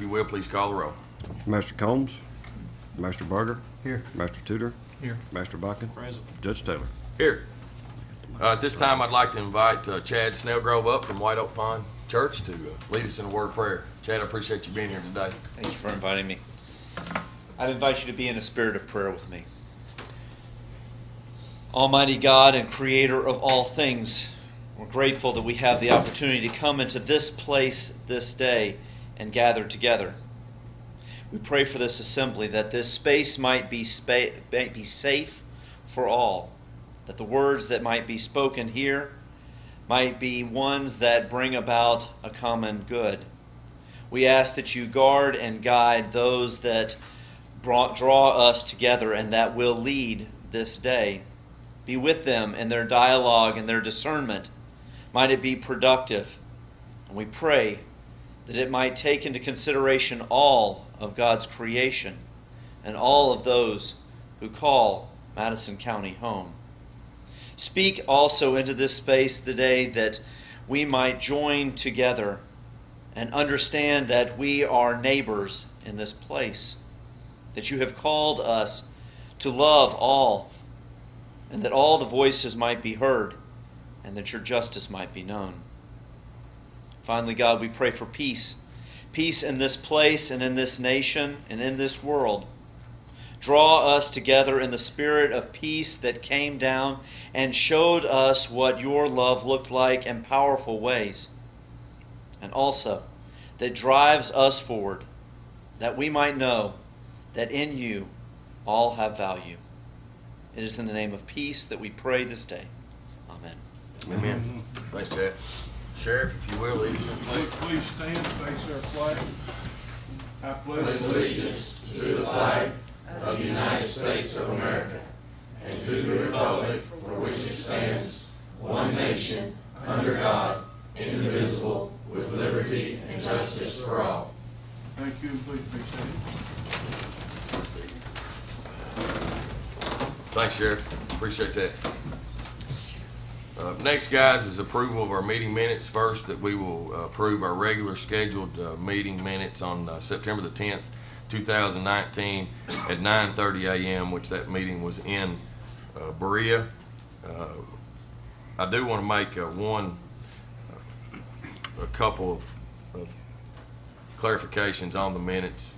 you will, please call the roll. Master Combs, Master Berger, Here. Master Tudor, Here. Master Buckin, Present. Judge Taylor. Here. At this time, I'd like to invite Chad Snellgrove up from White Oak Pond Church to lead us in a word of prayer. Chad, I appreciate you being here today. Thank you for inviting me. I'd invite you to be in a spirit of prayer with me. Almighty God and Creator of all things, we're grateful that we have the opportunity to come into this place this day and gather together. We pray for this assembly, that this space might be safe for all, that the words that might be spoken here might be ones that bring about a common good. We ask that you guard and guide those that draw us together and that will lead this day. Be with them in their dialogue and their discernment. Might it be productive. And we pray that it might take into consideration all of God's creation and all of those who call Madison County home. Speak also into this space today that we might join together and understand that we are neighbors in this place, that you have called us to love all, and that all the voices might be heard, and that your justice might be known. Finally, God, we pray for peace. Peace in this place and in this nation and in this world. Draw us together in the spirit of peace that came down and showed us what your love looked like in powerful ways. And also that drives us forward, that we might know that in you all have value. It is in the name of peace that we pray this day. Amen. Amen. Thanks, Chad. Sheriff, if you will, lead us in prayer. Please stand, face our flag. I pledge allegiance to the flag of the United States of America and to the republic for which it stands, one nation, under God, indivisible, with liberty and justice for all. Thank you, and please be seated. Thanks, Sheriff. Appreciate that. Next, guys, is approval of our meeting minutes. First, that we will approve our regular scheduled meeting minutes on September the 10th, 2019 at 9:30 a.m., which that meeting was in Berea. I do want to make a couple of clarifications on the minutes.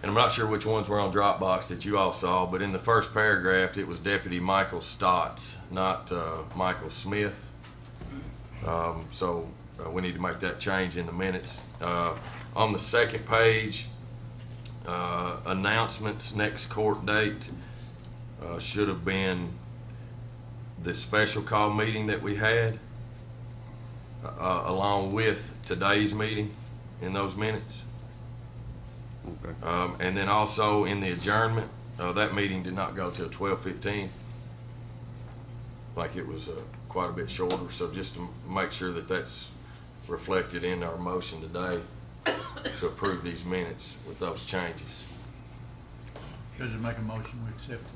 And I'm not sure which ones were on Dropbox that you all saw, but in the first paragraph, it was Deputy Michael Stotts, not Michael Smith. So we need to make that change in the minutes. On the second page, announcements, next court date should have been the special call meeting that we had, along with today's meeting in those minutes. Okay. And then also in the adjournment, that meeting did not go till 12:15. Like it was quite a bit shorter. So just to make sure that that's reflected in our motion today to approve these minutes with those changes. Judge, I make a motion, we accept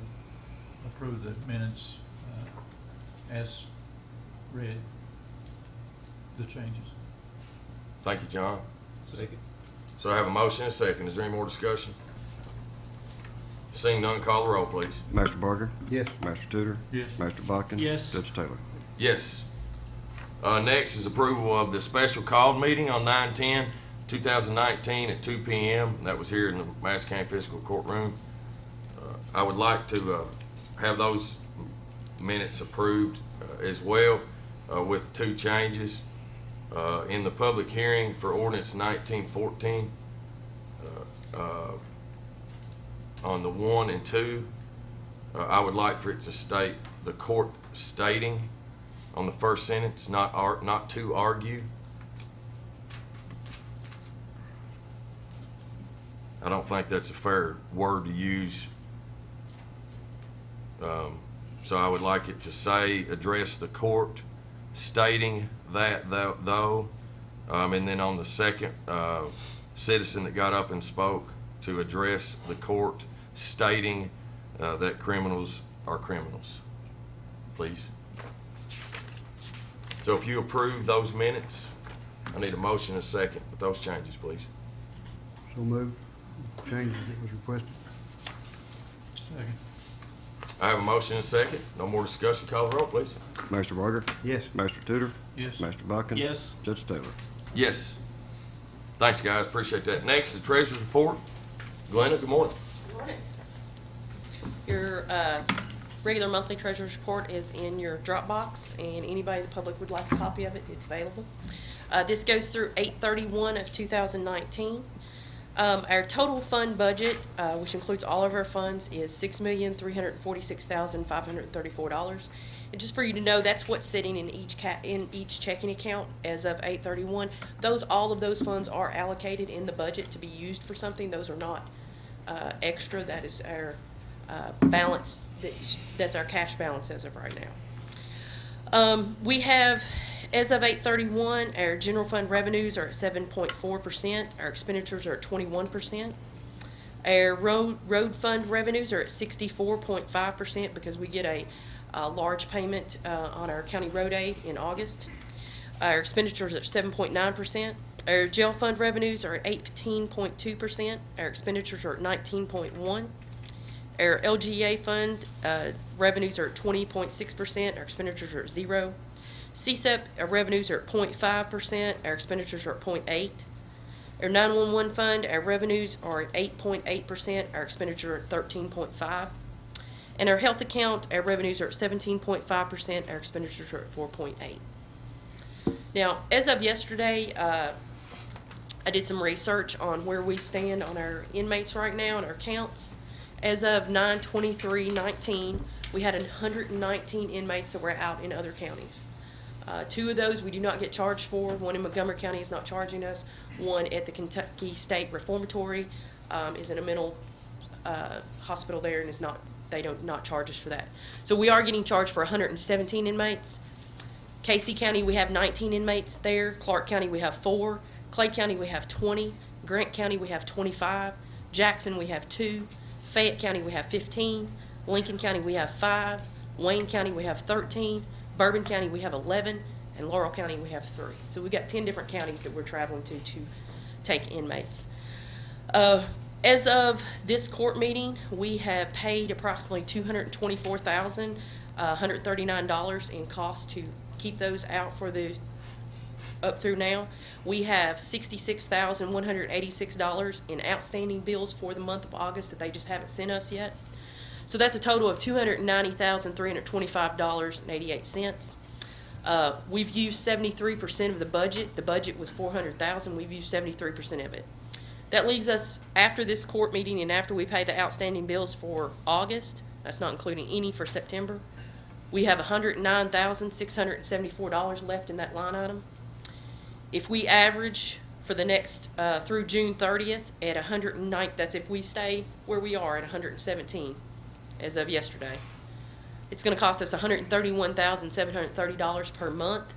approve the minutes as read, the changes. Thank you, John. Second. So I have a motion and a second. Is there any more discussion? Seeing none, call the roll, please. Master Berger, Yes. Master Tudor, Yes. Master Buckin, Yes. Judge Taylor. Yes. Next is approval of the special called meeting on 9/10/2019 at 2 p.m. That was here in the Madison County Fiscal Courtroom. I would like to have those minutes approved as well with two changes. In the public hearing for ordinance 1914, on the 1 and 2, I would like for it to state the court stating on the first sentence, not to argue. I don't think that's a fair word to use. So I would like it to say, address the court, stating that though, and then on the second citizen that got up and spoke, to address the court, stating that criminals are criminals. Please. So if you approve those minutes, I need a motion and a second with those changes, please. So moved. Change as it was requested. Second. I have a motion and a second. No more discussion. Call the roll, please. Master Barger? Yes. Master Tudor? Yes. Master Bucking? Yes. Judge Taylor? Yes. Thanks, guys. Appreciate that. Next, the treasurer's report. Glenna, good morning. Morning. Your regular monthly treasurer's report is in your Dropbox, and anybody in the public would like a copy of it, it's available. This goes through 8/31 of 2019. Our total fund budget, which includes all of our funds, is $6,346,534. And just for you to know, that's what's sitting in each checking account as of 8/31. All of those funds are allocated in the budget to be used for something. Those are not extra. That is our balance. That's our cash balance as of right now. We have, as of 8/31, our general fund revenues are at 7.4%. Our expenditures are at 21%. Our road fund revenues are at 64.5% because we get a large payment on our county road aid in August. Our expenditures are at 7.9%. Our jail fund revenues are at 18.2%. Our expenditures are at 19.1%. Our LGA fund revenues are at 20.6%. Our expenditures are at 0%. CSEP revenues are at 0.5%. Our expenditures are at 0.8%. Our 911 fund, our revenues are at 8.8%. Our expenditures are at 13.5%. And our health account, our revenues are at 17.5%. Our expenditures are at 4.8%. Now, as of yesterday, I did some research on where we stand on our inmates right now and our counts. As of 9/23/19, we had 119 inmates that were out in other counties. 2 of those we do not get charged for. One in Montgomery County is not charging us. One at the Kentucky State Reformatory is in a mental hospital there and they don't not charge us for that. So we are getting charged for 117 inmates. Casey County, we have 19 inmates there. Clark County, we have 4. Clay County, we have 20. Grant County, we have 25. Jackson, we have 2. Fayette County, we have 15. Lincoln County, we have 5. Wayne County, we have 13. Bourbon County, we have 11. And Laurel County, we have 3. So we've got 10 different counties that we're traveling to take inmates. As of this court meeting, we have paid approximately $224,139 in costs to keep those out for up through now. We have $66,186 in outstanding bills for the month of August that they just haven't sent us yet. So that's a total of $290,325.88. We've used 73% of the budget. The budget was $400,000. We've used 73% of it. That leaves us, after this court meeting and after we pay the outstanding bills for August, that's not including any for September, we have $109,674 left in that line item. If we average for the next, through June 30th at 109, that's if we stay where we are at 117 as of yesterday, it's going to cost us $131,730 per month.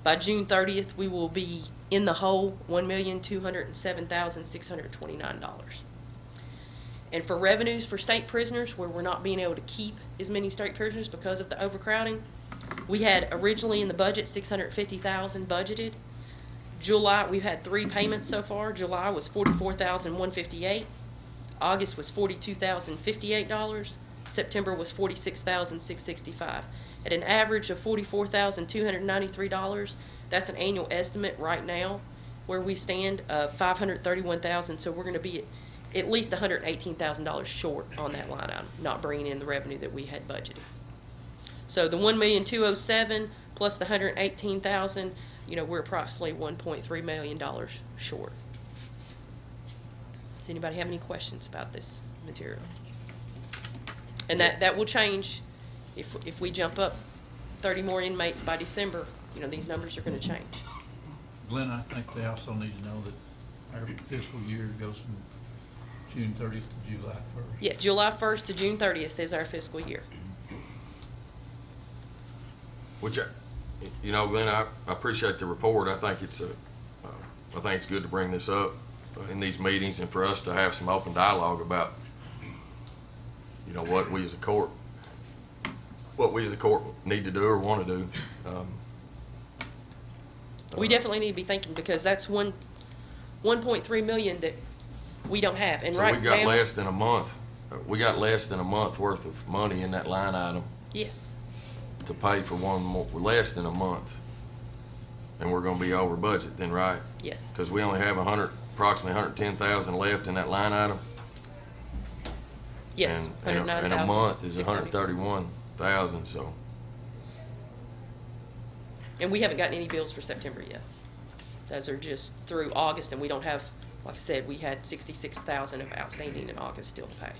By June 30th, we will be in the hole $1,207,629. And for revenues for state prisoners, where we're not being able to keep as many state prisoners because of the overcrowding, we had originally in the budget $650,000 budgeted. July, we've had 3 payments so far. July was $44,158. August was $42,058. September was $46,665. At an average of $44,293, that's an annual estimate right now where we stand of $531,000. So we're going to be at least $118,000 short on that line item, not bringing in the revenue that we had budgeted. So the $1,207,000 plus the $118,000, we're approximately $1.3 million short. Does anybody have any questions about this material? And that will change if we jump up 30 more inmates by December. These numbers are going to change. Glenn, I think they also need to know that our fiscal year goes from June 30th to July 1st. Yeah, July 1st to June 30th is our fiscal year. Which, Glenn, I appreciate the report. I think it's good to bring this up in these meetings and for us to have some open dialogue about, what we as a court need to do or want to do. We definitely need to be thinking, because that's $1.3 million that We don't have, and So right we got now, less than a month, we got less than a month worth of money in that line item yes, to pay for one more, less than a month. And we're gonna be over budget then, right? yes, Because we only have approximately 110,000 left in that line item. yes, And a month is 109,670. 131,000, so. And we haven't gotten any bills for September yet. Those are just through August, and we don't have, like I said, we had 66,000 of outstanding in August still to pay.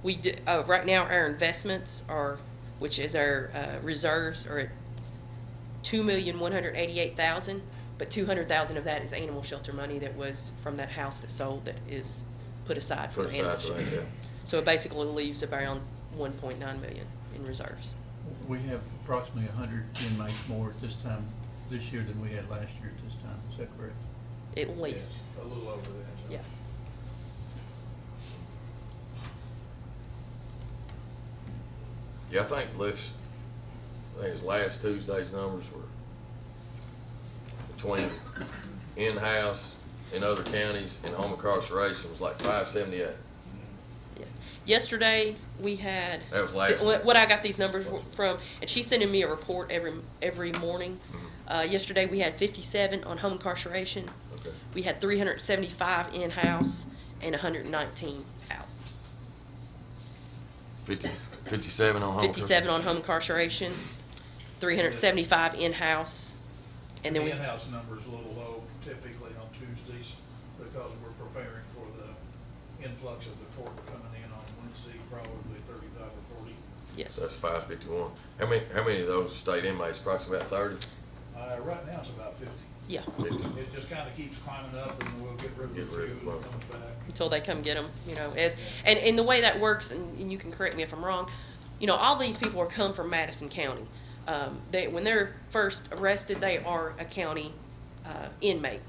We do, right now, our investments are, which is our reserves, are at 2,188,000, but 200,000 of that is animal shelter money that was from that house that sold that is put aside for Put the animal aside for shelter. that, yeah. So it basically leaves around 1.9 million in reserves. We have approximately 100 inmates more at this time this year than we had last year at this time. Is that correct? At least, A little over that. yeah. Yeah, I think his last Tuesday's numbers were between in-house in other counties and home incarceration was like 578. Yeah. Yesterday, we had. That was last What week. what I got these numbers from, and she's sending me a report every morning. Yesterday, we had 57 on home incarceration. Okay. We had 375 in-house and 119 out. 57 on home. 57 on home incarceration, 375 in-house, and then The we, in-house number's a little low typically on Tuesdays because we're preparing for the influx of the court coming in on Wednesday, probably 35 or 40. yes. So that's 551. How many of those state inmates? Approximately about 30. Right now it's about 50. Yeah, It just kind of keeps climbing up and we'll get rid of Get a few rid of and one. it comes back. until they come get them, and the way that works, and you can correct me if I'm wrong, all these people are come from Madison County. When they're first arrested, they are a county inmate.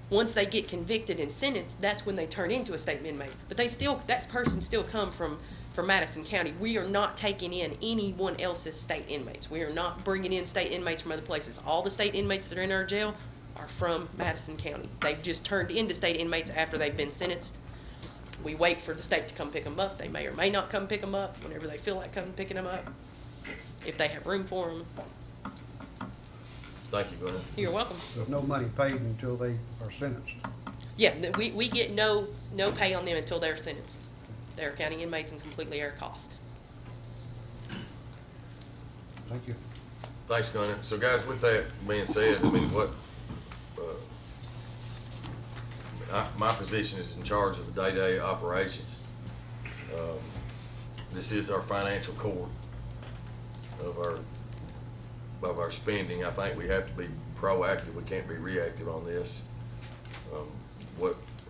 Once they get convicted and sentenced, that's when they turn into a state inmate. But that person still come from Madison County. We are not taking in anyone else's state inmates. We are not bringing in state inmates from other places. All the state inmates that are in our jail are from Madison County. They've just turned into state inmates after they've been sentenced. We wait for the state to come pick them up. They may or may not come pick them up whenever they feel like coming picking them up, if they have room for them. Thank you, Glenn. You're welcome. There's no money paid until they are sentenced. Yeah, we get no pay on them until they're sentenced. They're county inmates and completely our cost. Thank you. Thanks, Gunner. So, guys, with that being said, my position is in charge of the day-to-day operations. This is our financial core of our spending. I think we have to be proactive. We can't be reactive on this.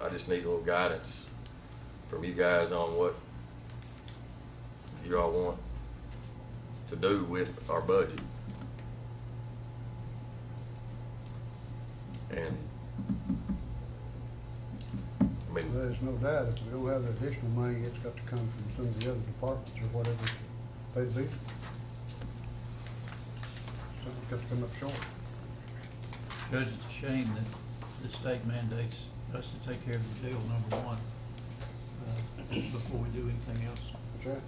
I just need a little guidance from you guys on what you all want to do with our budget. And, I mean, There's no doubt if we don't have the additional money, it's got to come from some of the other departments or whatever to pay the bills. Something's got to come up short. Judge, it's a shame that the state mandates us to take care of the jail, number one, before we do anything else That's right.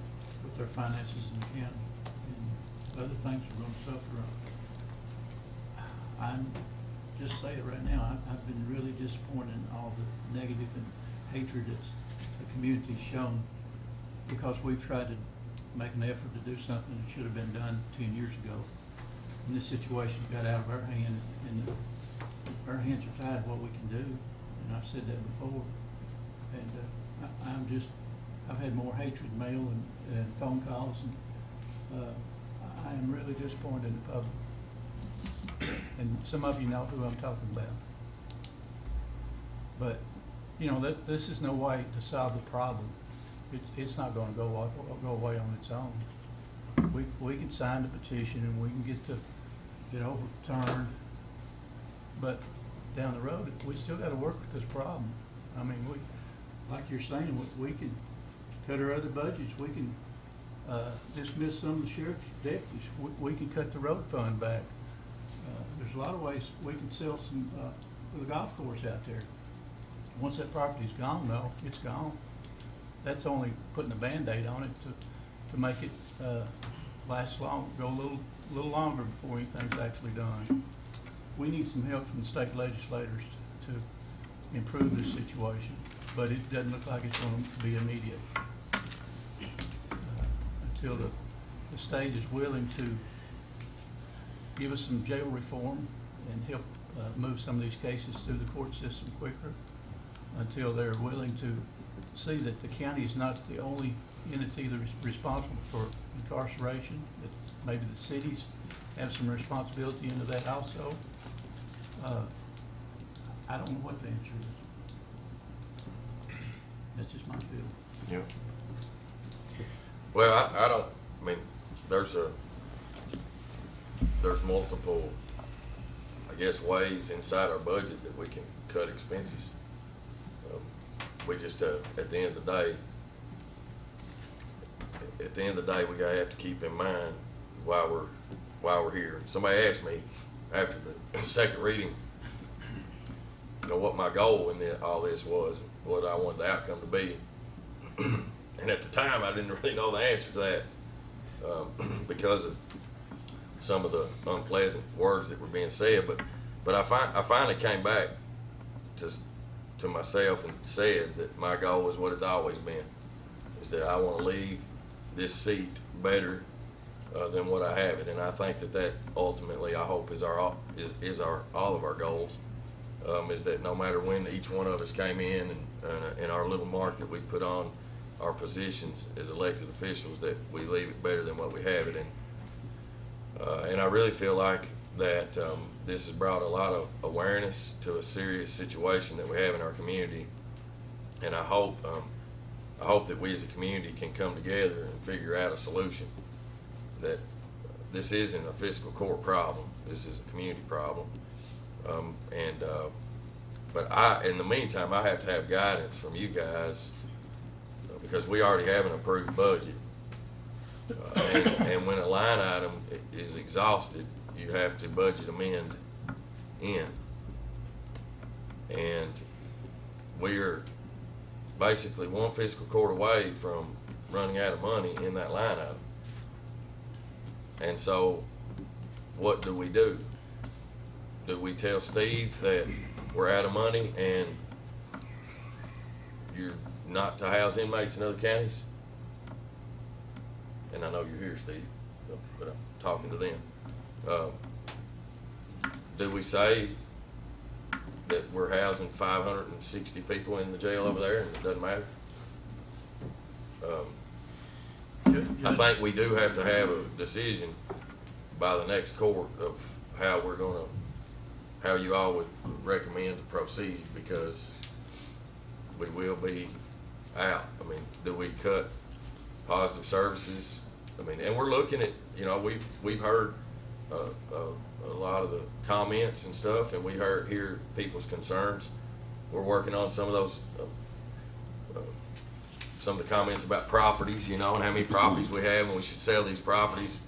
with our finances in the county. And other things are gonna suffer. I'm, just say it right now, I've been really disappointed in all the negative and hatred that the community's shown because we've tried to make an effort to do something that should have been done 10 years ago. And this situation got out of our hand, and our hands are tied what we can do, and I've said that before. And I've had more hatred mail and phone calls, and I am really disappointed in the public. And some of you know who I'm talking about. But, this is no way to solve the problem. It's not gonna go away on its own. We can sign the petition and we can get it overturned, but down the road, we still gotta work with this problem. I mean, like you're saying, we can cut our other budgets, we can dismiss some of the sheriff's deputies, we can cut the road fund back. There's a lot of ways we can sell some the golf course out there. Once that property's gone, though, it's gone. That's only putting a Band-Aid on it to make it, last long, go a little longer before anything's actually done. We need some help from the state legislators to improve this situation, but it doesn't look like it's gonna be immediate. Until the state is willing to give us some jail reform and help move some of these cases through the court system quicker, until they're willing to see that the county is not the only entity that is responsible for incarceration, that maybe the cities have some responsibility into that also. I don't know what the answer is. That's just my feeling. Yeah. Well, I don't, I mean, there's multiple, I guess, ways inside our budget that we can cut expenses. We just, at the end of the day, we gotta have to keep in mind why we're here. Somebody asked me after the second reading, you know, what my goal in all this was, what I wanted the outcome to be. And at the time, I didn't really know the answer to that because of some of the unpleasant words that were being said. But I finally came back to myself and said that my goal is what it's always been, is that I want to leave this seat better than what I have it. And I think that ultimately, I hope, is all of our goals. Is that no matter when each one of us came in and our little mark that we put on our positions as elected officials, that we leave it better than what we have it. And I really feel like that this has brought a lot of awareness to a serious situation that we have in our community. And I hope that we as a community can come together and figure out a solution. That this isn't a fiscal court problem. This is a community problem. But in the meantime, I have to have guidance from you guys because we already have an approved budget. And when a line item is exhausted, you have to budget amend in. And we're basically one fiscal court away from running out of money in that line item. And so what do we do? Do we tell Steve that we're out of money and you're not to house inmates in other counties? And I know you're here, Steve, but I'm talking to them. Do we say that we're housing 560 people in the jail over there and it doesn't matter? I think we do have to have a decision by the next court of how you all would recommend to proceed, because we will be out. I mean, do we cut positive services? I mean, and we're looking at, you know, we've heard a lot of the comments and stuff, and we hear people's concerns. We're working on some of those, some of the comments about properties, you know, and how many properties we have, and we should sell these properties.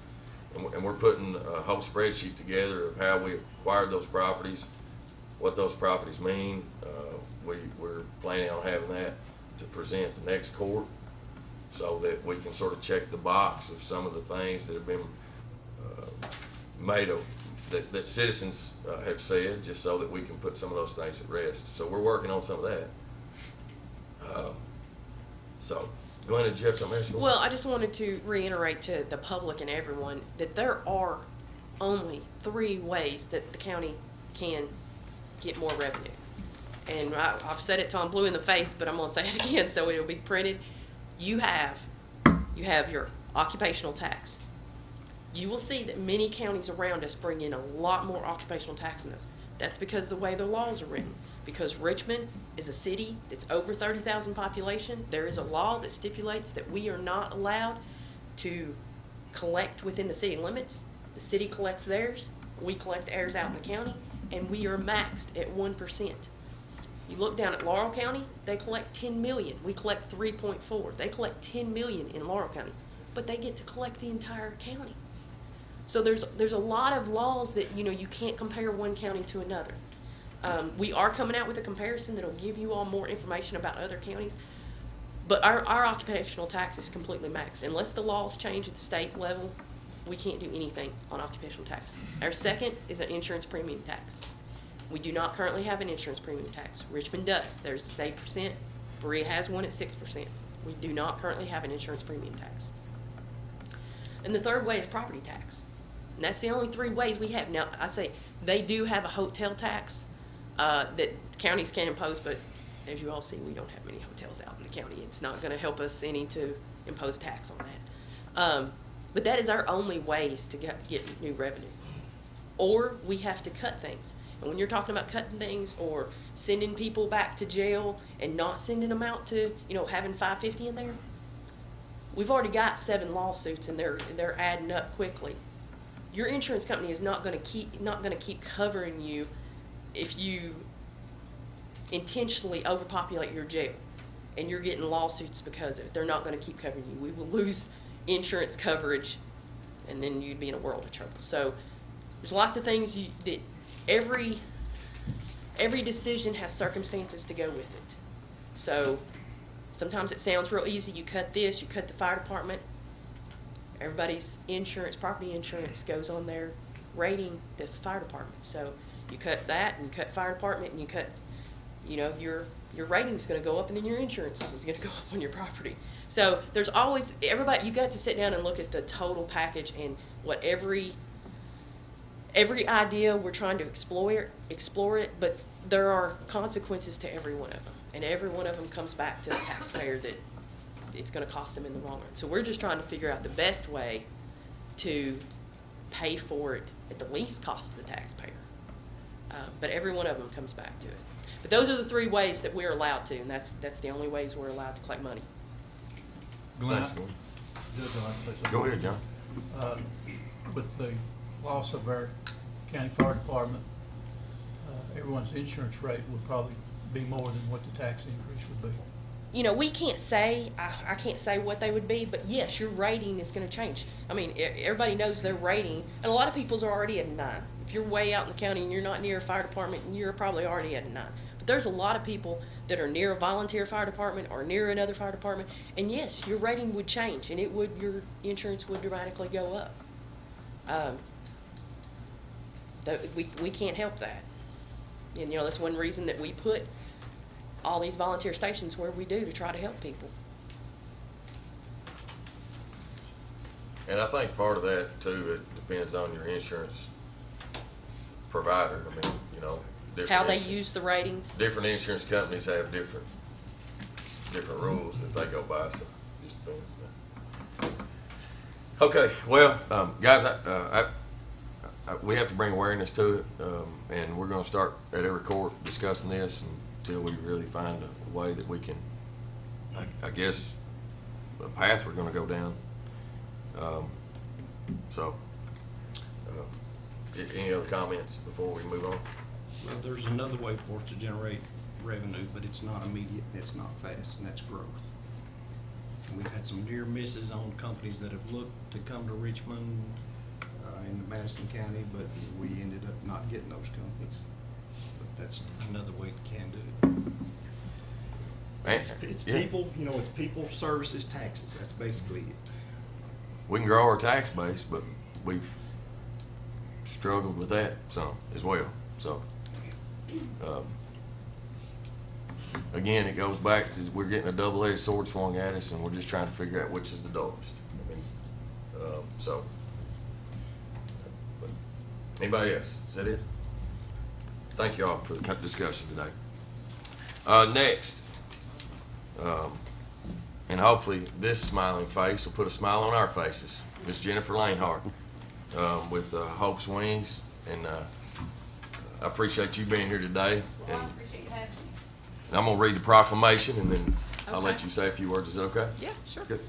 And we're putting a whole spreadsheet together of how we acquired those properties, what those properties mean. We're planning on having that to present the next court, so that we can sort of check the box of some of the things that have been made that citizens have said, just so that we can put some of those things at rest. So we're working on some of that. So, Glenn, did you have something else you want? Well, I just wanted to reiterate to the public and everyone that there are only 3 ways that the county can get more revenue. And I've said it till I'm blue in the face, but I'm going to say it again so it'll be printed. You have your occupational tax. You will see that many counties around us bring in a lot more occupational tax than us. That's because the way the laws are written. Because Richmond is a city that's over 30,000 population, there is a law that stipulates that we are not allowed to collect within the city limits. The city collects theirs, we collect ours out in the county, and we are maxed at 1%. You look down at Laurel County, they collect 10 million. We collect 3.4. They collect 10 million in Laurel County, but they get to collect the entire county. So there's a lot of laws that, you know, you can't compare one county to another. We are coming out with a comparison that'll give you all more information about other counties. But our occupational tax is completely maxed. Unless the laws change at the state level, we can't do anything on occupational tax. Our second is an insurance premium tax. We do not currently have an insurance premium tax. Richmond does. There's 8%. Berea has one at 6%. We do not currently have an insurance premium tax. And the third way is property tax. And that's the only three ways we have. Now, I say they do have a hotel tax that counties can impose, but as you all see, we don't have many hotels out in the county. It's not going to help us any to impose a tax on that. But that is our only ways to get new revenue. Or we have to cut things. And when you're talking about cutting things or sending people back to jail and not sending them out to, having 550 in there, we've already got 7 lawsuits and they're adding up quickly. Your insurance company is not going to keep covering you if you intentionally overpopulate your jail and you're getting lawsuits because of it. They're not going to keep covering you. We will lose insurance coverage and then you'd be in a world of trouble. So there's lots of things that every decision has circumstances to go with it. So sometimes it sounds real easy. You cut this, you cut the fire department. Everybody's insurance, property insurance goes on their rating, the fire department. So you cut that and you cut fire department and you cut, your rating's going to go up and then your insurance is going to go up on your property. So there's always, you got to sit down and look at the total package and what every idea we're trying to explore it, but there are consequences to every one of them. And every one of them comes back to the taxpayer that it's going to cost them in the long run. So we're just trying to figure out the best way to pay for it at the least cost of the taxpayer. But every one of them comes back to it. But those are the 3 ways that we're allowed to, and that's the only ways we're allowed to collect money. Glenn, Thanks, Gordon. Judge, I'd like to say something. Go ahead, John. With the loss of our county fire department, everyone's insurance rate would probably be more than what the tax increase would be. We can't say, I can't say what they would be, but yes, your rating is going to change. I mean, everybody knows their rating, and a lot of people's are already at a 9. If you're way out in the county and you're not near a fire department, you're probably already at a 9. But there's a lot of people that are near a volunteer fire department or near another fire department, and yes, your rating would change, and your insurance would dramatically go up. We can't help that. And that's one reason that we put all these volunteer stations where we do to try to help people. And I think part of that too, it depends on your insurance provider. I mean, different How they use the ratings. different insurance companies have different rules that they go by, so it just depends. Okay, well, guys, we have to bring awareness to it, and we're going to start at every court discussing this until we really find a way that we can, I guess, a path we're going to go down. Any other comments before we move on? Well, there's another way for us to generate revenue, but it's not immediate, it's not fast, and that's growth. And we've had some near misses on companies that have looked to come to Richmond in Madison County, but we ended up not getting those companies. But that's another way we can do it. Answer. It's Yeah. people, it's people, services, taxes. That's basically it. We can grow our tax base, but we've struggled with that some as well. So, again, it goes back to we're getting a double-edged sword swung at us, and we're just trying to figure out which is the dullest. But anybody else? Is that it? Thank you all for the discussion today. Next, and hopefully this smiling face will put a smile on our faces. Miss Jennifer Lanehart with Hope's Wings, and I appreciate you being here today. Well, I appreciate you having me. And I'm going to read the proclamation, and then I'll let Okay. you say a few words. Is that okay? Yeah, sure. Good.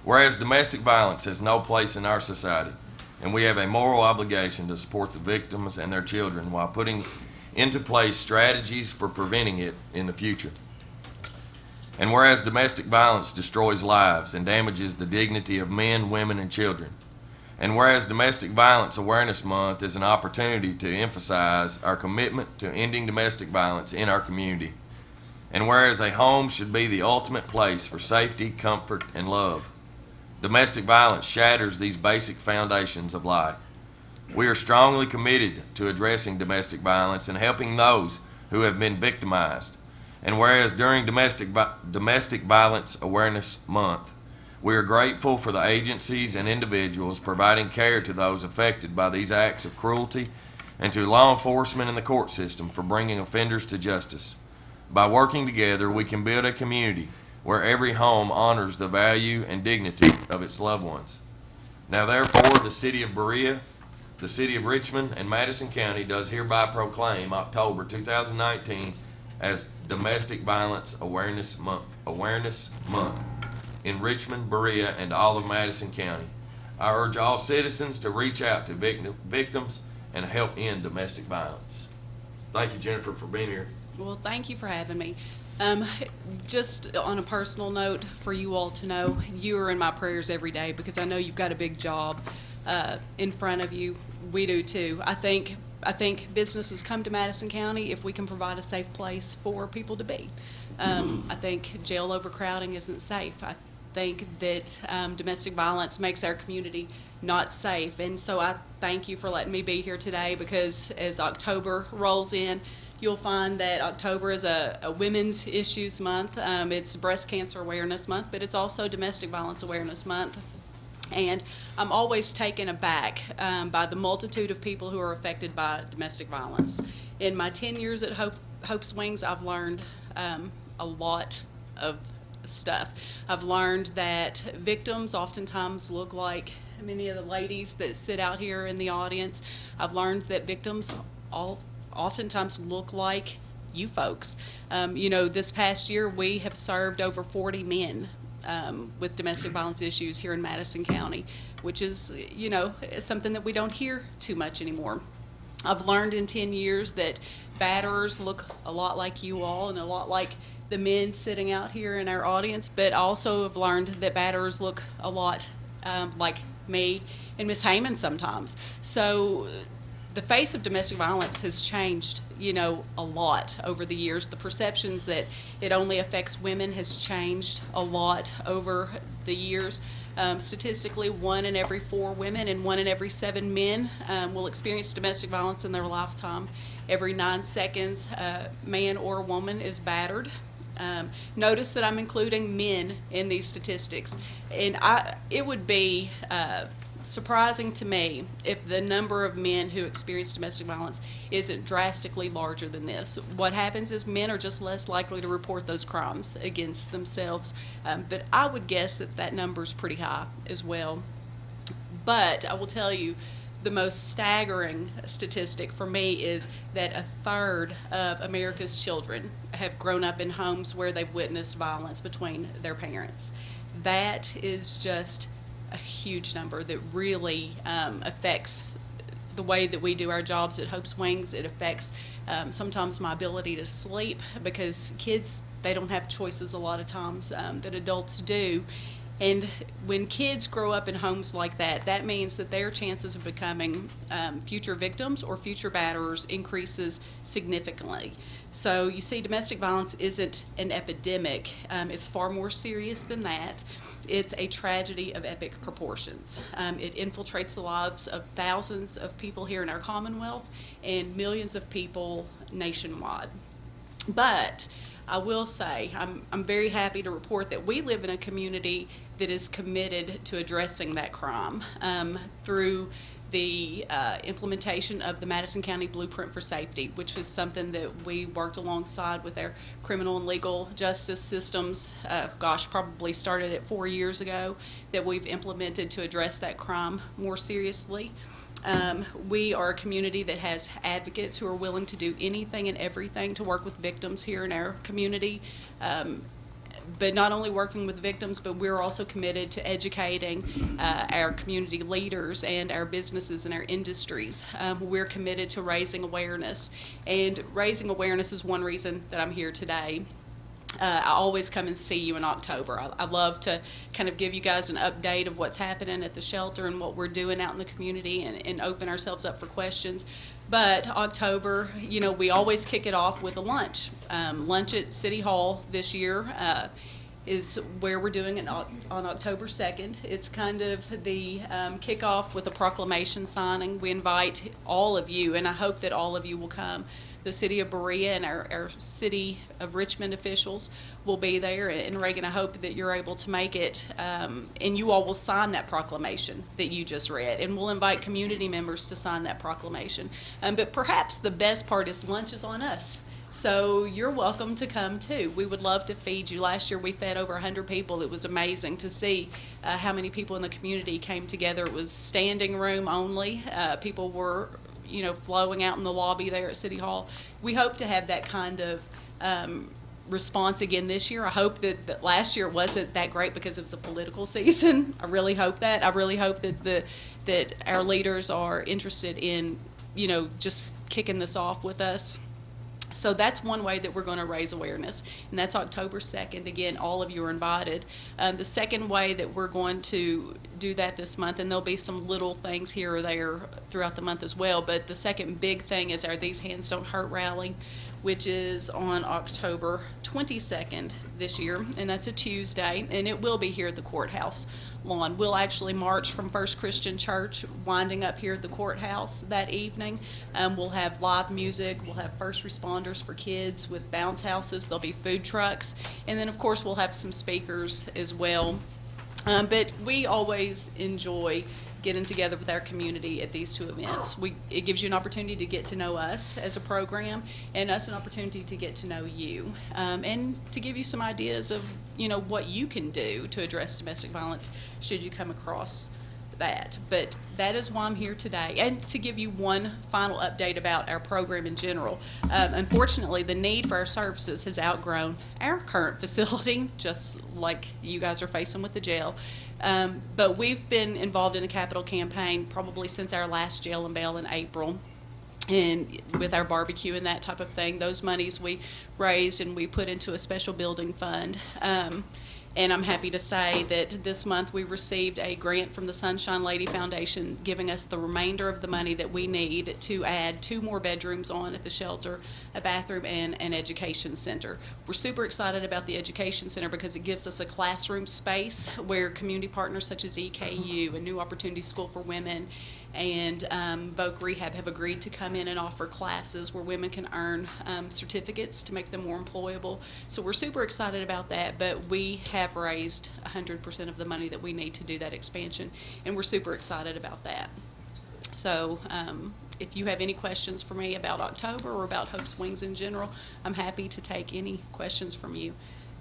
Whereas domestic violence has no place in our society, and we have a moral obligation to support the victims and their children while putting into place strategies for preventing it in the future. And whereas domestic violence destroys lives and damages the dignity of men, women, and children, And whereas Domestic Violence Awareness Month is an opportunity to emphasize our commitment to ending domestic violence in our community. And whereas a home should be the ultimate place for safety, comfort, and love. Domestic violence shatters these basic foundations of life. We are strongly committed to addressing domestic violence and helping those who have been victimized. And whereas during Domestic Violence Awareness Month, we are grateful for the agencies and individuals providing care to those affected by these acts of cruelty and to law enforcement and the court system for bringing offenders to justice. By working together, we can build a community where every home honors the value and dignity of its loved ones. Now therefore, the City of Berea, the City of Richmond, and Madison County does hereby proclaim October 2019 as Domestic Violence Awareness Month in Richmond, Berea, and all of Madison County. I urge all citizens to reach out to victims and help end domestic violence. Thank you, Jennifer, for being here. Well, thank you for having me. Just on a personal note, for you all to know, you are in my prayers every day because I know you've got a big job in front of you. We do too. I think businesses come to Madison County if we can provide a safe place for people to be. I think jail overcrowding isn't safe. I think that domestic violence makes our community not safe. And so I thank you for letting me be here today, because as October rolls in, you'll find that October is a Women's Issues Month. It's Breast Cancer Awareness Month, but it's also Domestic Violence Awareness Month. And I'm always taken aback by the multitude of people who are affected by domestic violence. In my 10 years at Hope's Wings, I've learned a lot of stuff. I've learned that victims oftentimes look like many of the ladies that sit out here in the audience. I've learned that victims oftentimes look like you folks. This past year we have served over 40 men with domestic violence issues here in Madison County, which is, something that we don't hear too much anymore. I've learned in 10 years that batterers look a lot like you all and a lot like the men sitting out here in our audience, but also have learned that batterers look a lot like me and Miss Heyman sometimes. So the face of domestic violence has changed, a lot over the years. The perceptions that it only affects women has changed a lot over the years. Statistically, 1 in every 4 women and 1 in every 7 men will experience domestic violence in their lifetime. Every 9 seconds, a man or a woman is battered. Notice that I'm including men in these statistics. And it would be surprising to me if the number of men who experience domestic violence isn't drastically larger than this. What happens is men are just less likely to report those crimes against themselves. But I would guess that number is pretty high as well. But I will tell you, the most staggering statistic for me is that 1/3 of America's children have grown up in homes where they've witnessed violence between their parents. That is just a huge number that really affects the way that we do our jobs at Hope's Wings. It affects sometimes my ability to sleep, because kids, they don't have choices a lot of times that adults do. And when kids grow up in homes like that, that means that their chances of becoming future victims or future batterers increases significantly. So you see, domestic violence isn't an epidemic. It's far more serious than that. It's a tragedy of epic proportions. It infiltrates the lives of thousands of people here in our Commonwealth and millions of people nationwide. But I will say, I'm very happy to report that we live in a community that is committed to addressing that crime through the implementation of the Madison County Blueprint for Safety, which is something that we worked alongside with our criminal and legal justice systems. Probably started it 4 years ago, that we've implemented to address that crime more seriously. We are a community that has advocates who are willing to do anything and everything to work with victims here in our community. But not only working with victims, but we're also committed to educating our community leaders and our businesses and our industries. We're committed to raising awareness, and raising awareness is one reason that I'm here today. I always come and see you in October. I love to kind of give you guys an update of what's happening at the shelter and what we're doing out in the community, and open ourselves up for questions. But October, we always kick it off with a lunch. Lunch at City Hall this year is where we're doing it on October 2nd. It's kind of the kickoff with a proclamation signing. We invite all of you, and I hope that all of you will come. The city of Berea and our city of Richmond officials will be there. And Reagan, I hope that you're able to make it, and you all will sign that proclamation that you just read. And we'll invite community members to sign that proclamation. But perhaps the best part is lunch is on us. So you're welcome to come too. We would love to feed you. Last year we fed over 100 people. It was amazing to see how many people in the community came together. It was standing room only. People were flowing out in the lobby there at City Hall. We hope to have that kind of response again this year. I hope that last year wasn't that great because it was a political season. I really hope that. I really hope that our leaders are interested in, just kicking this off with us. So that's one way that we're going to raise awareness, and that's October 2nd. Again, all of you are invited. The second way that we're going to do that this month, and there'll be some little things here or there throughout the month as well, but the second big thing is our These Hands Don't Hurt rally, which is on October 22nd this year, and that's a Tuesday, and it will be here at the courthouse lawn. We'll actually march from First Christian Church, winding up here at the courthouse that evening. We'll have live music. We'll have first responders for kids with bounce houses. There'll be food trucks, and then of course we'll have some speakers as well. But we always enjoy getting together with our community at these two events. It gives you an opportunity to get to know us as a program, and us an opportunity to get to know you, and to give you some ideas of what you can do to address domestic violence should you come across that. But that is why I'm here today, and to give you one final update about our program in general. Unfortunately, the need for our services has outgrown our current facility, just like you guys are facing with the jail. But we've been involved in a capital campaign probably since our last jail and bail in April, and with our barbecue and that type of thing. Those monies we raised and we put into a special building fund. And I'm happy to say that this month we received a grant from the Sunshine Lady Foundation, giving us the remainder of the money that we need to add 2 more bedrooms on at the shelter, a bathroom, and an education center. We're super excited about the education center because it gives us a classroom space where community partners such as EKU, a New Opportunity School for Women, and Voc Rehab have agreed to come in and offer classes where women can earn certificates to make them more employable. So we're super excited about that, but we have raised 100% of the money that we need to do that expansion, and we're super excited about that. So if you have any questions for me about October or about Hope's Wings in general, I'm happy to take any questions from you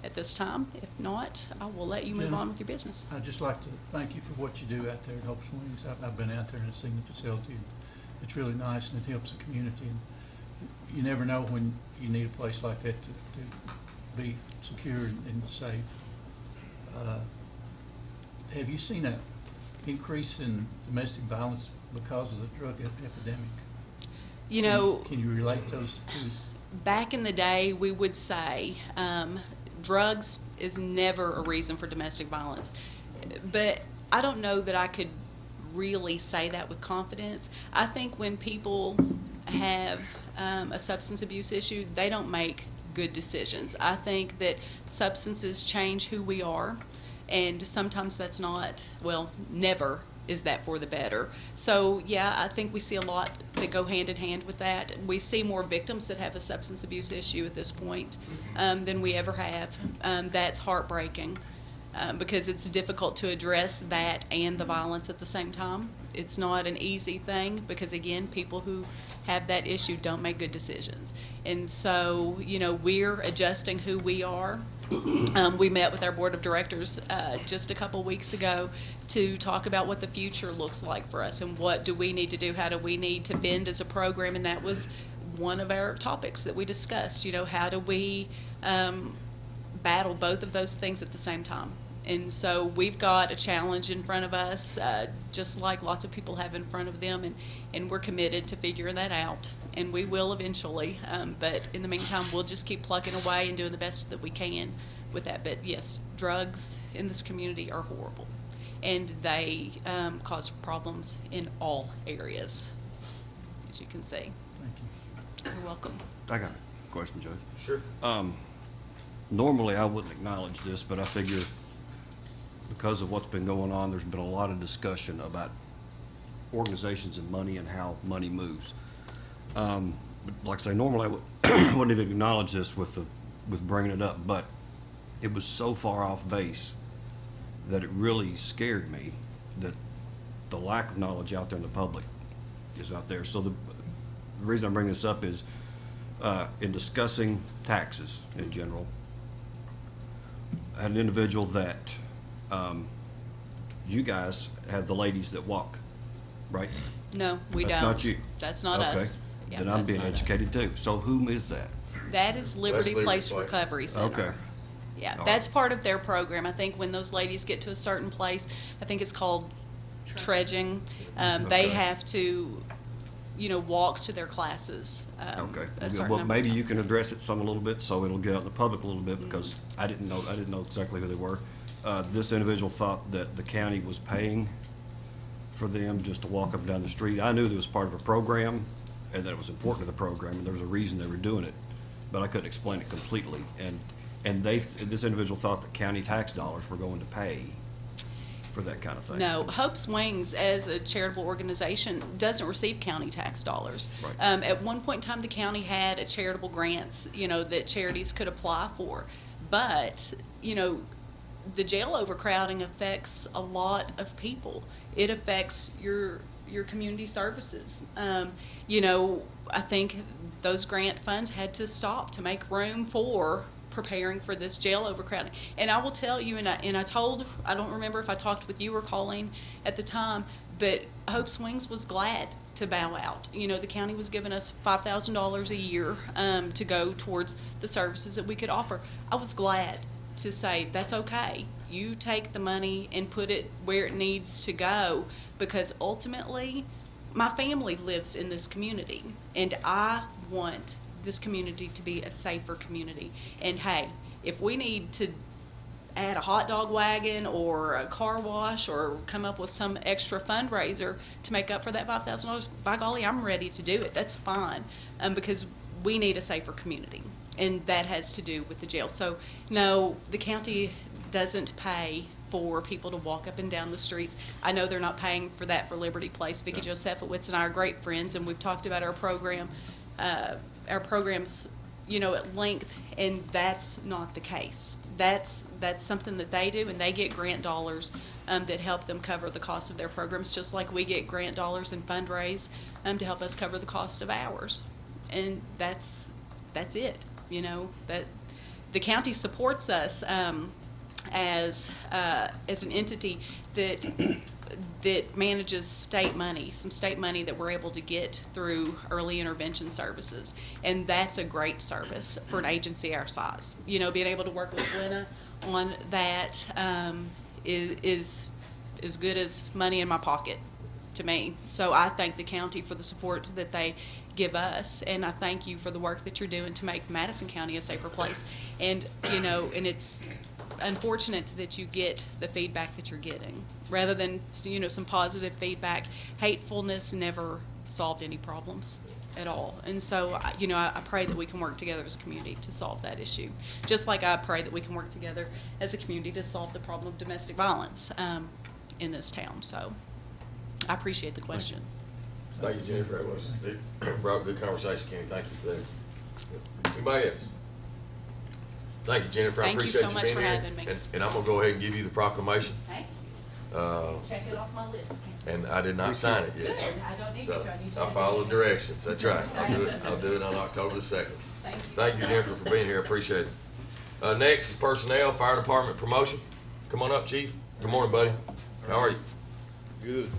at this time. If not, I will let you move on with your business. I'd just like to thank you for what you do out there at Hope's Wings. I've been out there and seen the facility. It's really nice, and it helps the community. And you never know when you need a place like that to be secure and safe. Have you seen an increase in domestic violence because of the drug epidemic? Can you relate those two? Back in the day, we would say drugs is never a reason for domestic violence. But I don't know that I could really say that with confidence. I think when people have a substance abuse issue, they don't make good decisions. I think that substances change who we are, and sometimes that's not, well, never is that for the better. So yeah, I think we see a lot that go hand in hand with that. We see more victims that have a substance abuse issue at this point than we ever have. That's heartbreaking because it's difficult to address that and the violence at the same time. It's not an easy thing because, again, people who have that issue don't make good decisions. And so, we're adjusting who we are. We met with our board of directors just a couple weeks ago to talk about what the future looks like for us and what do we need to do, how do we need to bend as a program, and that was one of our topics that we discussed. How do we battle both of those things at the same time? And so we've got a challenge in front of us, just like lots of people have in front of them, and we're committed to figuring that out, and we will eventually. But in the meantime, we'll just keep plugging away and doing the best that we can with that. But yes, drugs in this community are horrible, and they cause problems in all areas, as you can see. Thank you. You're welcome. I got a question, Judge. Sure. Normally, I wouldn't acknowledge this, but I figure because of what's been going on, there's been a lot of discussion about organizations and money and how money moves. But like I say, normally I wouldn't even acknowledge this with bringing it up, but it was so far off base that it really scared me that the lack of knowledge out there in the public is out there. So the reason I bring this up is in discussing taxes in general, I had an individual that you guys have the ladies that walk, right? No, we don't. That's not you? That's not Okay. us. Yeah, Then I'm that's being not us. educated too. So whom is that? That is Liberty Liberty Place Place. Recovery Center. Okay. Yeah, All that's right. part of their program. I think when those ladies get to a certain place, I think it's called trudging. They Okay. have to, walk to their classes. Okay. a certain Well, number of maybe you times. can address it some a little bit so it'll get out in the public a little bit because I didn't know exactly who they were. This individual thought that the county was paying for them just to walk up and down the street. I knew that it was part of a program and that it was important to the program and there was a reason they were doing it, but I couldn't explain it completely. And this individual thought that county tax dollars were going to pay for that kind of thing. No, Hope's Wings, as a charitable organization, doesn't receive county tax dollars. Right. At one point in time, the county had a charitable grants, that charities could apply for. But, the jail overcrowding affects a lot of people. It affects your community services. I think those grant funds had to stop to make room for preparing for this jail overcrowding. And I will tell you, I don't remember if I talked with you or Colleen at the time, but Hope's Wings was glad to bow out. The county was giving us $5,000 a year to go towards the services that we could offer. I was glad to say, that's okay. You take the money and put it where it needs to go, because ultimately, my family lives in this community, and I want this community to be a safer community. And hey, if we need to add a hot dog wagon or a car wash or come up with some extra fundraiser to make up for that $5,000, by golly, I'm ready to do it. That's fine, because we need a safer community, and that has to do with the jail. So no, the county doesn't pay for people to walk up and down the streets. I know they're not paying for that for Liberty Place. Vicki Josephowitz and I are great friends, and we've talked about our programs, at length, and that's not the case. That's something that they do, and they get grant dollars that help them cover the cost of their programs, just like we get grant dollars and fundraise to help us cover the cost of ours. And that's it. That the county supports us as an entity that manages some state money that we're able to get through early intervention services. And that's a great service for an agency our size. Being able to work with Glenna on that is as good as money in my pocket to me. So I thank the county for the support that they give us, and I thank you for the work that you're doing to make Madison County a safer place. And, and it's unfortunate that you get the feedback that you're getting rather than some positive feedback. Hatefulness never solved any problems at all. And so I pray that we can work together as a community to solve that issue, just like I pray that we can work together as a community to solve the problem of domestic violence in this town. So I appreciate the question. Thank you, Jennifer. It brought good conversation, Kenny. Thank you for that. Anybody else? Thank you, Jennifer. I Thank you appreciate so you much being for here. having me. And I'm gonna go ahead and give you the proclamation. Thank you. Uh, Check it off my list. and I did not sign it yet. Good. I don't need So to. I need to. I'll follow the directions. That's right. I'll do it on October the 2nd. Thank you. Thank you, Jennifer, for being here. I appreciate it. Next is personnel, fire department promotion. Come on up, chief. Good morning, buddy. How are you? Good.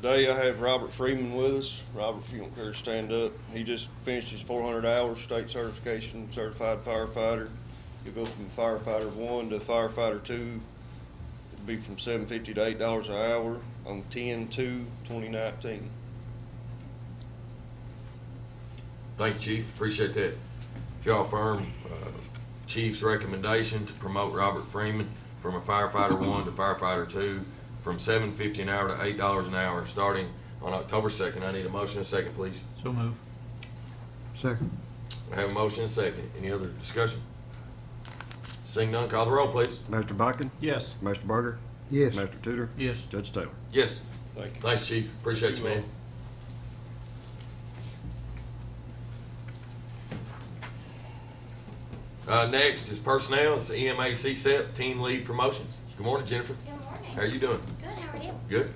Today I have Robert Freeman with us. Robert, if you don't care to stand up. He just finished his 400 hours state certification, certified firefighter. He'll go from firefighter 1 to firefighter 2 be from $7.50 to $8 an hour on 10/2/2019. Thank you, Chief. Appreciate that. If y'all affirm Chief's recommendation to promote Robert Freeman from a firefighter 1 to firefighter 2 from $7.50 an hour to $8 an hour starting on October 2nd. I need a motion and a second, please. So move. Second. I have a motion and a second. Any other discussion? Seeing none, call the roll, please. Mr. Buckin? Yes. Mr. Berger? Yes. Mr. Tudor? Yes. Judge Taylor? Yes. Thank you. Thanks, Chief. Appreciate you, man. Next is personnel. It's the EMA CSEP Team Lead Promotions. Good morning, Jennifer. Good morning. How are you doing? Good, how are you? Good.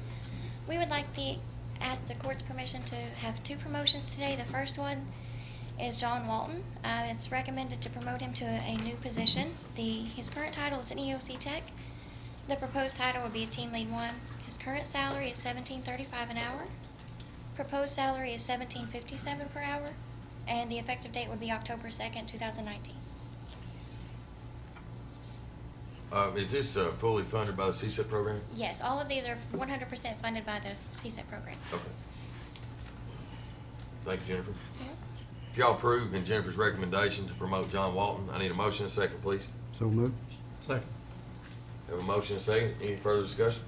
We would like to ask the court's permission to have 2 promotions today. The first one is John Walton. It's recommended to promote him to a new position. His current title is an EOC Tech. The proposed title would be a Team Lead 1. His current salary is $17.35 an hour. Proposed salary is $17.57 per hour. And the effective date would be October 2nd, 2019. Is this fully funded by the CSEP program? Yes, all of these are 100% funded by the CSEP program. Okay. Thank you, Jennifer. If y'all approve in Jennifer's recommendation to promote John Walton, I need a motion and a second, please. So moved. Second. Have a motion and a second. Any further discussion?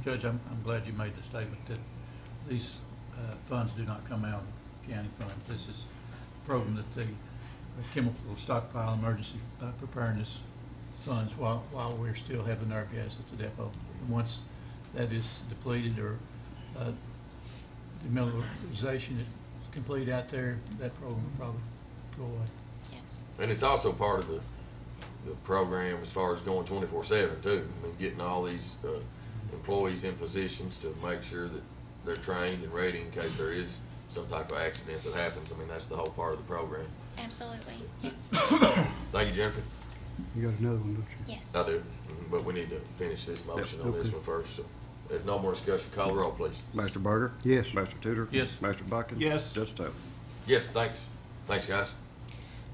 Judge, I'm glad you made the statement that these funds do not come out of county funds. This is a program that the chemical stockpile emergency preparedness funds while we're still having nerve gas at the depot. And once that is depleted or demilitarization is complete out there, that program will probably go away. Yes. And it's also part of the program as far as going 24/7 too. I mean, getting all these employees in positions to make sure that they're trained and ready in case there is some type of accident that happens. I mean, that's the whole part of the program. Absolutely, yes. Thank you, Jennifer. You got another one, don't you? Yes. I do, but we need to finish this motion on this Okay. one first. So, if no more discussion, call the roll, please. Mr. Berger? Yes. Mr. Tudor? Yes. Mr. Buckin? Yes. Judge Taylor? Yes, thanks. Thanks, guys. All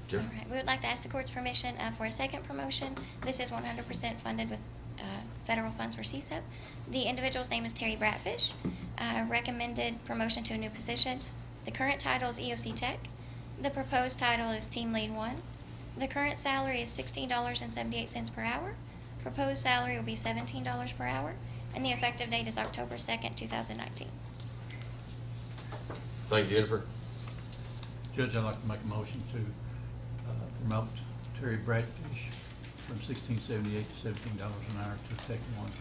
Jennifer? right, we would like to ask the court's permission for a second promotion. This is 100% funded with federal funds for CSEP. The individual's name is Terry Bratfish. Recommended promotion to a new position. The current title is EOC Tech. The proposed title is Team Lead 1. The current salary is $16.78 per hour. Proposed salary will be $17 per hour. And the effective date is October 2nd, 2019. Thank you, Jennifer. Judge, I'd like to make a motion to promote Terry Bradfish from $16.78 to $17 an hour to Tech 1,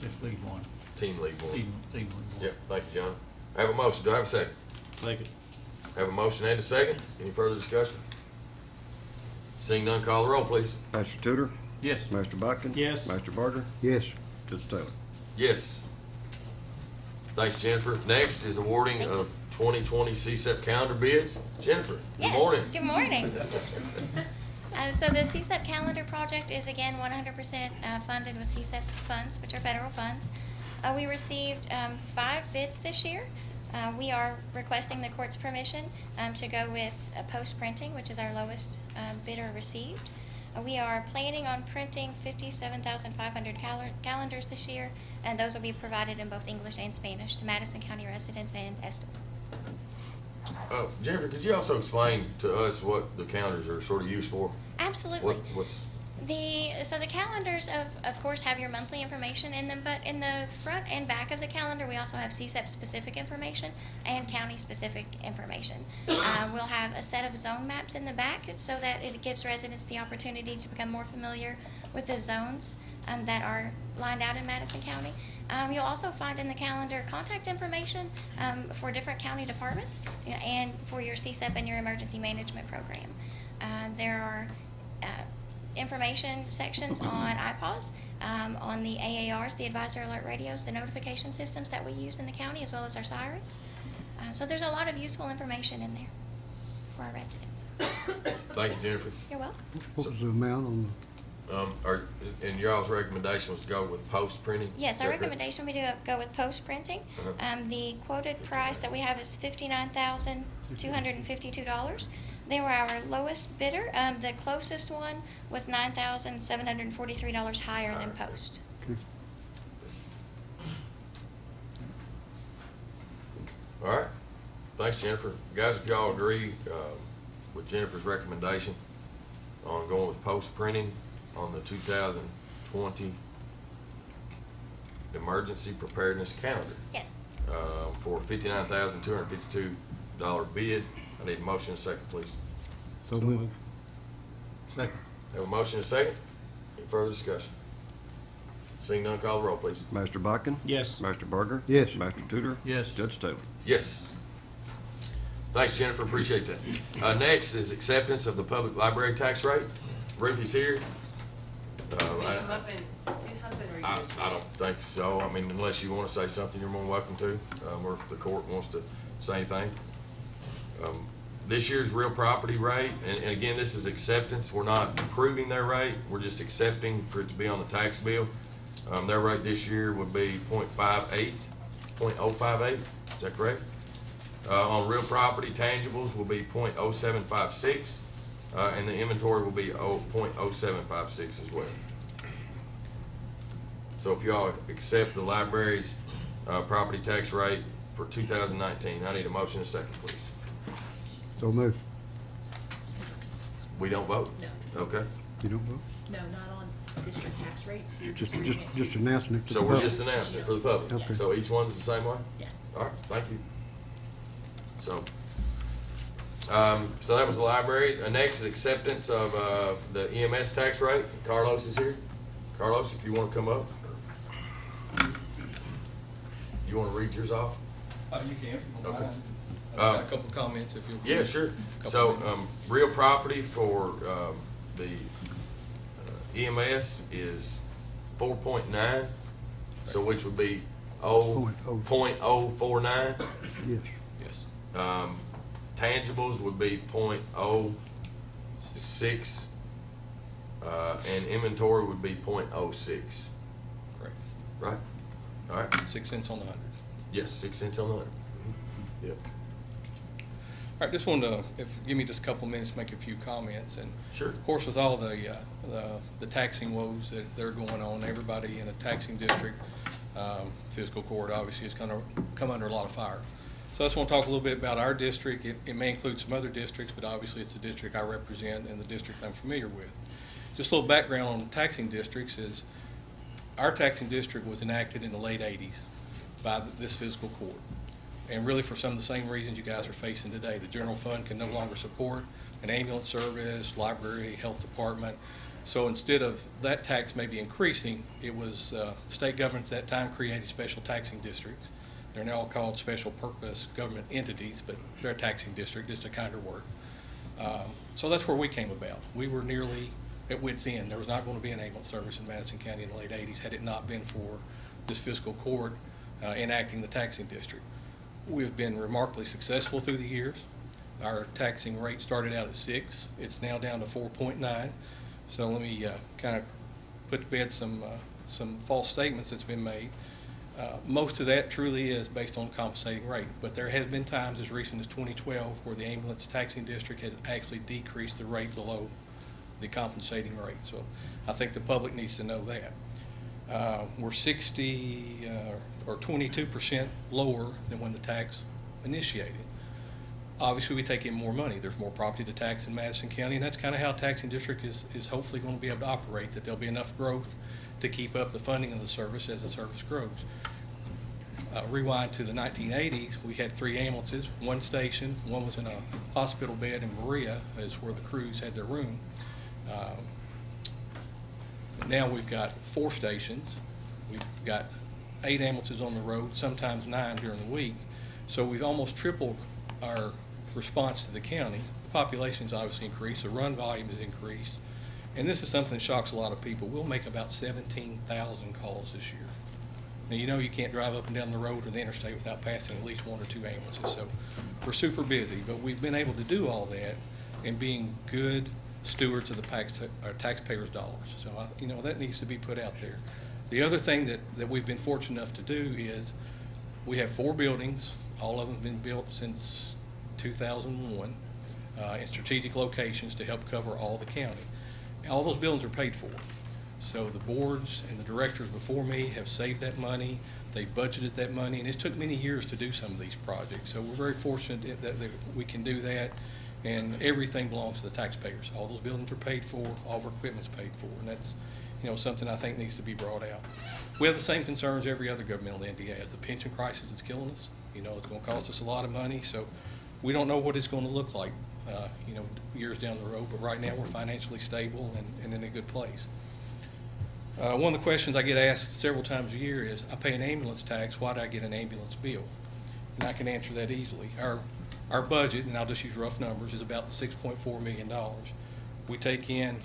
Tech Lead 1, Team lead board. Team Lead 1. Yep, thank you, John. I have a motion. Do I have a second? Second. Have a motion and a second. Any further discussion? Seeing none, call the roll, please. Mr. Tudor? Yes. Mr. Buckin? Yes. Mr. Berger? Yes. Judge Taylor? Yes. Thanks, Jennifer. Next is awarding Thank you. of 2020 CSEP calendar bids. Jennifer, good Yes, morning. Good morning. So the CSEP calendar project is again 100% funded with CSEP funds, which are federal funds. We received 5 bids this year. We are requesting the court's permission to go with post printing, which is our lowest bidder received. We are planning on printing 57,500 calendars this year, and those will be provided in both English and Spanish to Madison County residents and Estill. Jennifer, could you also explain to us what the calendars are sort of used for? Absolutely. What's So the calendars of course have your monthly information in them, but in the front and back of the calendar we also have CSEP specific information and county specific information. We'll have a set of zone maps in the back so that it gives residents the opportunity to become more familiar with the zones that are lined out in Madison County. You'll also find in the calendar contact information for different county departments and for your CSEP and your emergency management program. There are information sections on IPAWs, on the AARs, the Advisor Alert Radios, the notification systems that we use in the county, as well as our sirens. So there's a lot of useful information in there for our residents. Thank you, Jennifer. You're welcome. What was the amount on And y'all's recommendation was to go with post printing? Yes, Is our that correct? recommendation, we do go with post printing. Uh-huh. The quoted price that we have is $59,252. They were our lowest bidder. The closest one was $9,743 higher than post. All right. Thanks, Jennifer. Guys, if y'all agree with Jennifer's recommendation on going with post printing on the 2020 emergency preparedness calendar Yes. for $59,252 bid, I need a motion and a second, please. So moved. Second. Have a motion and a second. Any further discussion? Seeing none, call the roll, please. Master Bodkin? Yes. Master Berger? Yes. Master Tudor? Yes. Judge Taylor? Yes. Thanks, Jennifer. Appreciate that. Next is acceptance of the public library tax rate. Ruthie's here. Come up and do something, or you I just- don't think so. I mean, unless you want to say something, you're more than welcome to, or if the court wants to say anything. This year's real property rate, and again, this is acceptance. We're not approving their rate. We're just accepting for it to be on the tax bill. Their rate this year would be .58, .058. Is that correct? On real property, tangibles will be .0756, and the inventory will be .0756 as well. So if y'all accept the library's property tax rate for 2019, I need a motion and a second, please. So moved. We don't vote? No. Okay. You don't vote? No, not on district tax rates, you're just reading it. Just announcing it to the So we're public. just announcing it for the public? Okay. So each one's the same way? Yes. All right, thank you. So that was the library. Next is acceptance of the EMS tax rate. Carlos is here. Carlos, if you want to come up. You want to read yours off? You can. Okay. I've got a couple of comments if you'll. Yeah, sure. Couple So, minutes. real property for the EMS is 4.9, so which would be .049. Yes. Yes. Tangibles would be .06, and inventory would be .06, Correct. right? All right? 6 cents on the 100. Yes, 6 cents on the 100. Yep. All right, just wanted to, give me just a couple minutes to make a few comments. And Sure. of course, with all the taxing woes that are going on, everybody in a taxing district, fiscal court obviously is going to come under a lot of fire. So I just want to talk a little bit about our district. It may include some other districts, but obviously it's the district I represent and the district I'm familiar with. Just a little background on taxing districts is our taxing district was enacted in the late 80s by this fiscal court. And really for some of the same reasons you guys are facing today. The general fund can no longer support an ambulance service, library, health department. So instead of that tax maybe increasing, it was the state government at that time created special taxing districts. They're now called special purpose government entities, but they're a taxing district, just a kinder word. So that's where we came about. We were nearly at wit's end. There was not going to be an ambulance service in Madison County in the late 80s had it not been for this fiscal court enacting the taxing district. We've been remarkably successful through the years. Our taxing rate started out at 6. It's now down to 4.9. So let me kind of put to bed some false statements that's been made. Most of that truly is based on compensating rate, but there has been times as recent as 2012 where the ambulance taxing district has actually decreased the rate below the compensating rate. So I think the public needs to know that. We're 60 or 22% lower than when the tax initiated. Obviously, we take in more money. There's more property to tax in Madison County, and that's kind of how taxing district is hopefully going to be able to operate, that there'll be enough growth to keep up the funding of the service as the service grows. Rewind to the 1980s, we had 3 ambulances, 1 station, 1 was in a hospital bed in Berea, is where the crews had their room. Now we've got 4 stations. We've got 8 ambulances on the road, sometimes 9 during the week. So we've almost tripled our response to the county. The population's obviously increased, the run volume has increased. And this is something that shocks a lot of people. We'll make about 17,000 calls this year. Now, you know you can't drive up and down the road or the interstate without passing at least 1 or 2 ambulances. So we're super busy, but we've been able to do all that and being good stewards of the taxpayers' dollars. So, that needs to be put out there. The other thing that we've been fortunate enough to do is we have 4 buildings. All of them have been built since 2001 in strategic locations to help cover all the county. All those buildings are paid for. So the boards and the directors before me have saved that money. They budgeted that money, and it took many years to do some of these projects. So we're very fortunate that we can do that, and everything belongs to the taxpayers. All those buildings are paid for, all of our equipment's paid for, and that's, something I think needs to be brought out. We have the same concerns every other governmental entity has. The pension crisis is killing us. It's going to cost us a lot of money, so we don't know what it's going to look like, years down the road. But right now, we're financially stable and in a good place. One of the questions I get asked several times a year is, I pay an ambulance tax, why do I get an ambulance bill? And I can answer that easily. Our budget, and I'll just use rough numbers, is about $6.4 million. We take in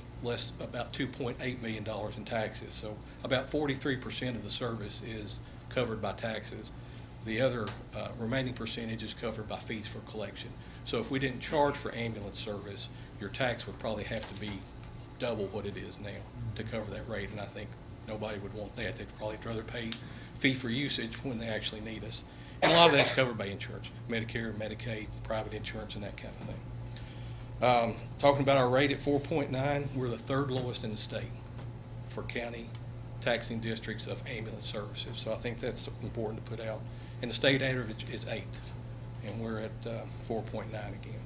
about $2.8 million in taxes. So about 43% of the service is covered by taxes. The other remaining percentage is covered by fees for collection. So if we didn't charge for ambulance service, your tax would probably have to be double what it is now to cover that rate, and I think nobody would want that. They'd probably rather pay fee for usage when they actually need us. And a lot of that's covered by insurance, Medicare, Medicaid, private insurance, and that kind of thing. Talking about our rate at 4.9, we're the third lowest in the state for county taxing districts of ambulance services. So I think that's important to put out. And the state average is 8, and we're at 4.9 again.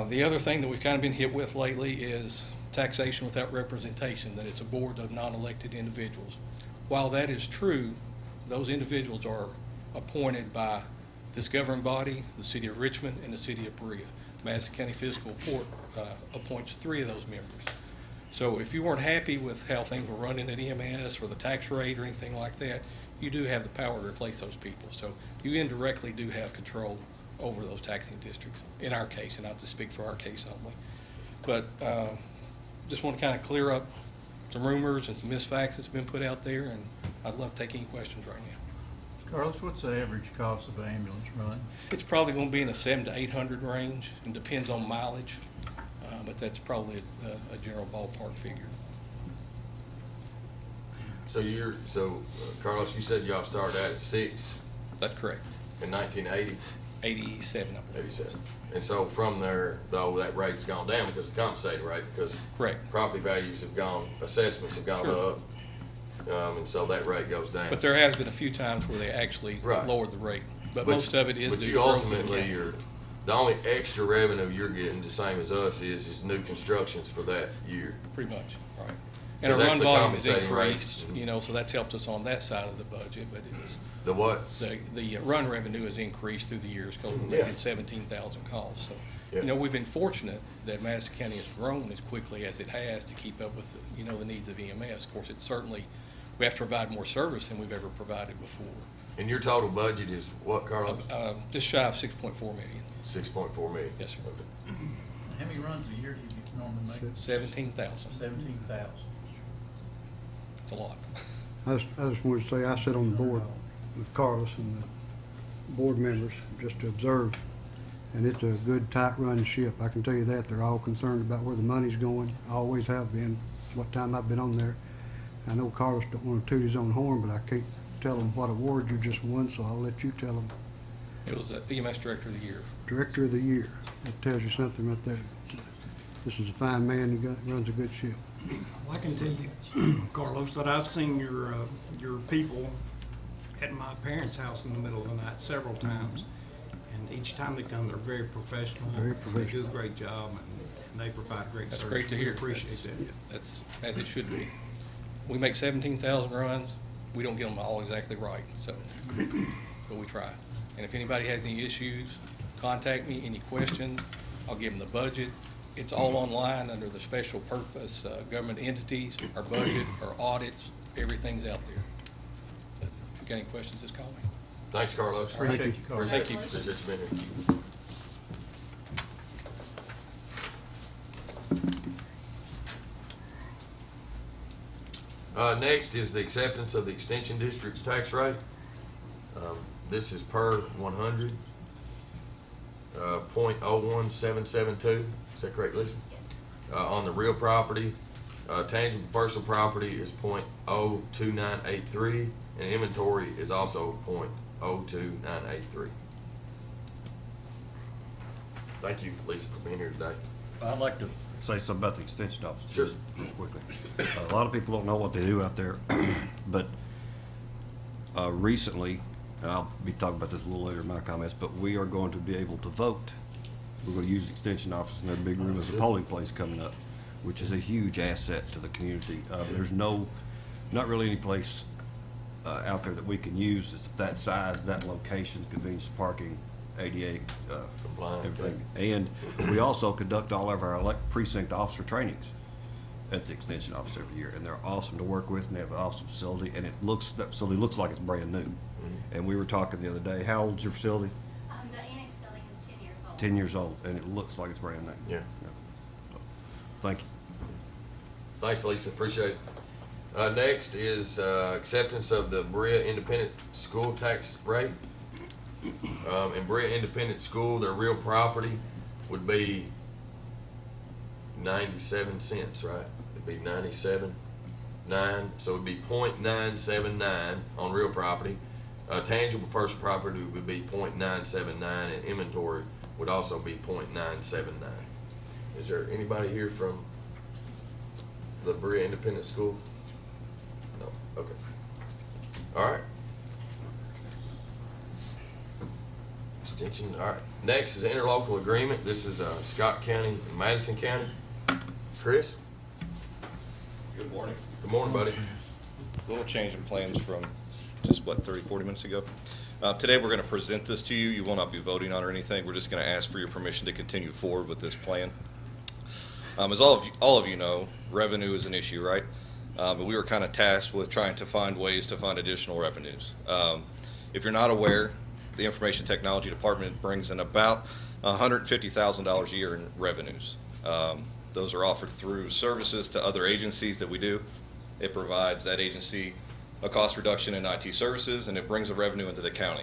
The other thing that we've kind of been hit with lately is taxation without representation, that it's a board of non-elected individuals. While that is true, those individuals are appointed by this governing body, the City of Richmond, and the City of Berea. Madison County Fiscal Court appoints 3 of those members. So if you weren't happy with how things were running at EMS or the tax rate or anything like that, you do have the power to replace those people. So you indirectly do have control over those taxing districts, in our case, and I'll just speak for our case only. But just want to kind of clear up some rumors and some misfacts that's been put out there, and I'd love to take any questions right now. Carlos, what's the average cost of an ambulance run? It's probably going to be in the 700 to 800 range, and depends on mileage, but that's probably a general ballpark figure. So Carlos, you said y'all started out at 6 That's correct. in 1980? 87, I believe. 87. And so from there, though, that rate's gone down because the compensated rate, because Correct. property values have gone, assessments have gone Sure. up, and so that rate goes down. But there has been a few times where they actually Right. lowered the rate, but most of it is But due you to growth in the ultimately, county. the only extra revenue you're getting, the same as us, is new constructions for that year. Pretty much, right. And our 'Cause that's run the volume has compensating rate. increased, so that's helped us on that side of the budget, but it's, The what? the run revenue has increased through the years because we're Yeah. making 17,000 calls. So, Yeah. we've been fortunate that Madison County has grown as quickly as it has to keep up with, the needs of EMS. Of course, it's certainly, we have to provide more service than we've ever provided before. And your total budget is what, Carlos? Just shy of 6.4 million. 6.4 million? Yes, sir. Okay. How many runs a year do you normally make? 17,000. 17,000. It's a lot. I just wanted to say, I sit on the board with Carlos and the board members just to observe, and it's a good, tight-run ship, I can tell you that. They're all concerned about where the money's going, always have been, what time I've been on there. I know Carlos don't want to toot his own horn, but I can't tell him what award you just won, so I'll let you tell him. It was EMS Director of the Year. Director of the Year, that tells you something right there. This is a fine man who runs a good ship. Well, I can tell you, Carlos, that I've seen your people at my parents' house in the middle of the night several times. And each time they come, they're very professional. Very They professional. do a great job, and they provide great That's service. great to We hear. appreciate that. That's as it should be. We make 17,000 runs. We don't get them all exactly right, so, but we try. And if anybody has any issues, contact me, any questions, I'll give them the budget. It's all online under the special purpose government entities, our budget, our audits, everything's out there. But if you got any questions, just call me. Thanks, Carlos. Appreciate you, Carlos. Thank you. Appreciate you being here. Next is the acceptance of the Extension District's tax rate. This is per 100, .01772. Is that correct, Lisa? On the real property, tangible personal property is .02983, and inventory is also .02983. Thank you, Lisa, for being here today. I'd like to say something about the extension office. Sure. Just real quickly. A lot of people don't know what they do out there, but recently, and I'll be talking about this a little later in my comments, but we are going to be able to vote. We're going to use the extension office in their big room as a polling place coming up, which is a huge asset to the community. There's not really any place out there that we can use that's that size, that location, convenience, parking, ADA, Compliant, everything. And we also conduct all of our precinct officer trainings at the extension office every year, and they're awesome to work with, and they have an awesome facility, and that facility looks like it's brand new. And we were talking the other day, how old's your facility? The annex building is 10 years old. 10 years old, and it looks like it's brand new. Yeah. So, thank you. Thanks, Lisa, appreciate it. Next is acceptance of the Berea Independent School tax rate. In Berea Independent School, their real property would be 97 cents, right? It'd be 97.9, so it'd be 0.979 on real property. Tangible person property would be 0.979, and inventory would also be 0.979. Is there anybody here from the Berea Independent School? No, okay. All right. Extension, all right. Next is interlocal agreement. This is Scott County and Madison County. Chris? Good morning. Good morning, buddy. A little change in plans from just, 30, 40 minutes ago. Today, we're going to present this to you. You will not be voting on or anything. We're just going to ask for your permission to continue forward with this plan. As all of you know, revenue is an issue, right? But we were kind of tasked with trying to find ways to find additional revenues. If you're not aware, the Information Technology Department brings in about $150,000 a year in revenues. Those are offered through services to other agencies that we do. It provides that agency a cost reduction in IT services, and it brings a revenue into the county.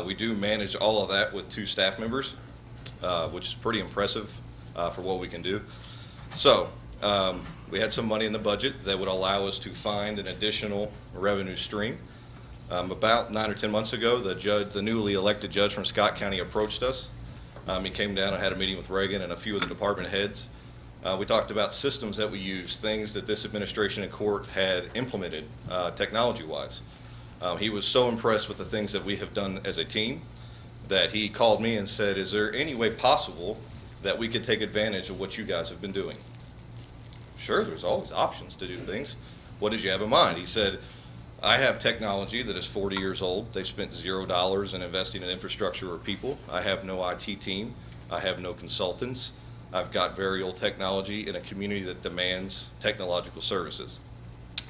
We do manage all of that with 2 staff members, which is pretty impressive for what we can do. So we had some money in the budget that would allow us to find an additional revenue stream. About 9 or 10 months ago, the newly elected judge from Scott County approached us. He came down and had a meeting with Reagan and a few of the department heads. We talked about systems that we use, things that this administration and court had implemented technology-wise. He was so impressed with the things that we have done as a team that he called me and said, is there any way possible that we could take advantage of what you guys have been doing? Sure, there's always options to do things. What did you have in mind? He said, I have technology that is 40 years old. They've spent $0 in investing in infrastructure or people. I have no IT team. I have no consultants. I've got very old technology in a community that demands technological services. I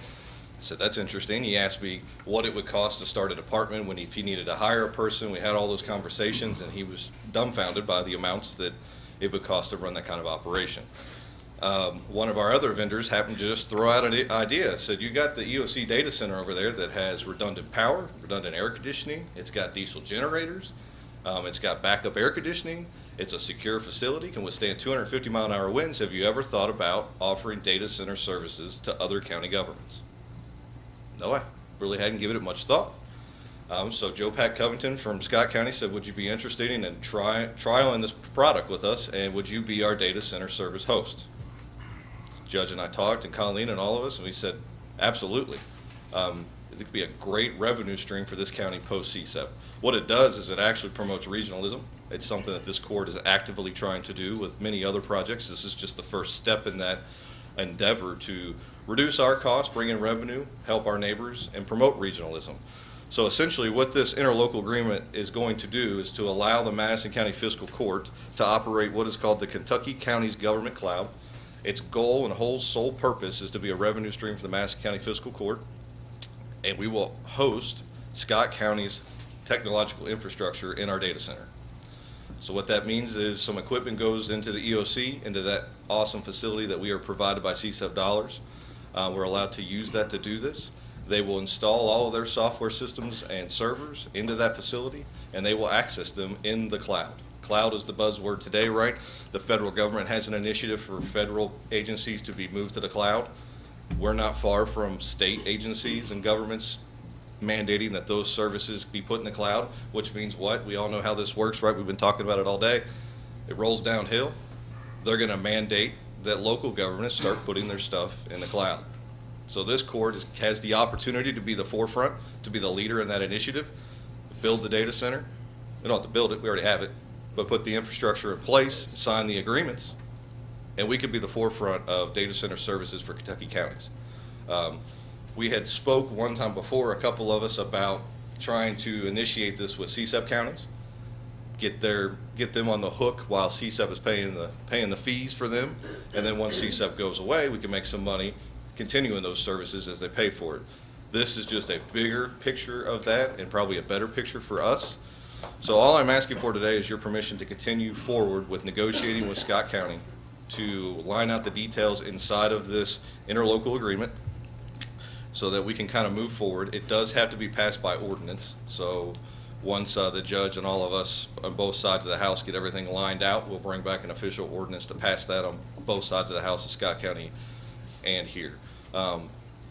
said, that's interesting. He asked me what it would cost to start a department if he needed to hire a person. We had all those conversations, and he was dumbfounded by the amounts that it would cost to run that kind of operation. One of our other vendors happened to just throw out an idea. Said, you got the EOC data center over there that has redundant power, redundant air conditioning. It's got diesel generators. It's got backup air conditioning. It's a secure facility, can withstand 250-mile-an-hour winds. Have you ever thought about offering data center services to other county governments? No, I really hadn't given it much thought. So Joe Pat Covington from Scott County said, would you be interested in trialing this product with us, and would you be our data center service host? Judge and I talked, and Colleen and all of us, and we said, absolutely. It could be a great revenue stream for this county post-CSEP. What it does is it actually promotes regionalism. It's something that this court is actively trying to do with many other projects. This is just the first step in that endeavor to reduce our costs, bring in revenue, help our neighbors, and promote regionalism. So essentially what this interlocal agreement is going to do is to allow the Madison County Fiscal Court to operate what is called the Kentucky County's Government Cloud. Its goal and whole sole purpose is to be a revenue stream for the Madison County Fiscal Court, and we will host Scott County's technological infrastructure in our data center. So what that means is some equipment goes into the EOC, into that awesome facility that we are provided by CSEP dollars. We're allowed to use that to do this. They will install all of their software systems and servers into that facility, and they will access them in the cloud. Cloud is the buzzword today, right? The federal government has an initiative for federal agencies to be moved to the cloud. We're not far from state agencies and governments mandating that those services be put in the cloud, which means what? We all know how this works, right? We've been talking about it all day. It rolls downhill. They're going to mandate that local governments start putting their stuff in the cloud. So this court has the opportunity to be the forefront, to be the leader in that initiative, build the data center. We don't have to build it, we already have it, but put the infrastructure in place, sign the agreements, and we could be the forefront of data center services for Kentucky counties. We had spoke one time before, a couple of us, about trying to initiate this with CSEP counties, get them on the hook while CSEP is paying the fees for them, and then once CSEP goes away, we can make some money continuing those services as they pay for it. This is just a bigger picture of that, and probably a better picture for us. So all I'm asking for today is your permission to continue forward with negotiating with Scott County to line out the details inside of this interlocal agreement so that we can kind of move forward. It does have to be passed by ordinance, so once the judge and all of us on both sides of the house get everything lined out, we'll bring back an official ordinance to pass that on both sides of the house of Scott County and here.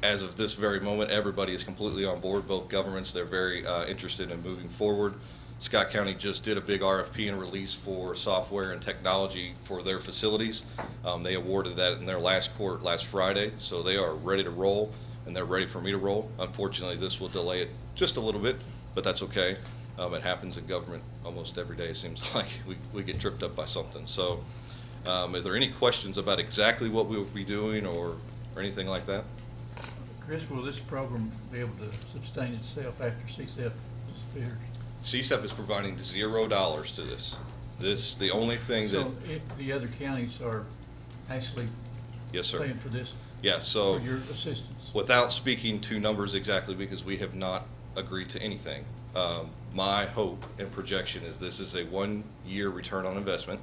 As of this very moment, everybody is completely on board, both governments. They're very interested in moving forward. Scott County just did a big RFP and release for software and technology for their facilities. They awarded that in their last court last Friday, so they are ready to roll, and they're ready for me to roll. Unfortunately, this will delay it just a little bit, but that's okay. It happens in government almost every day. It seems like we get tripped up by something. So is there any questions about exactly what we will be doing or anything like that? Chris, will this program be able to sustain itself after CSEP disappears? CSEP is providing $0 to this. The only thing that... So the other counties are actually Yes, sir. paying for this? Yeah, so... For your assistance? Without speaking to numbers exactly, because we have not agreed to anything, my hope and projection is this is a 1-year return on investment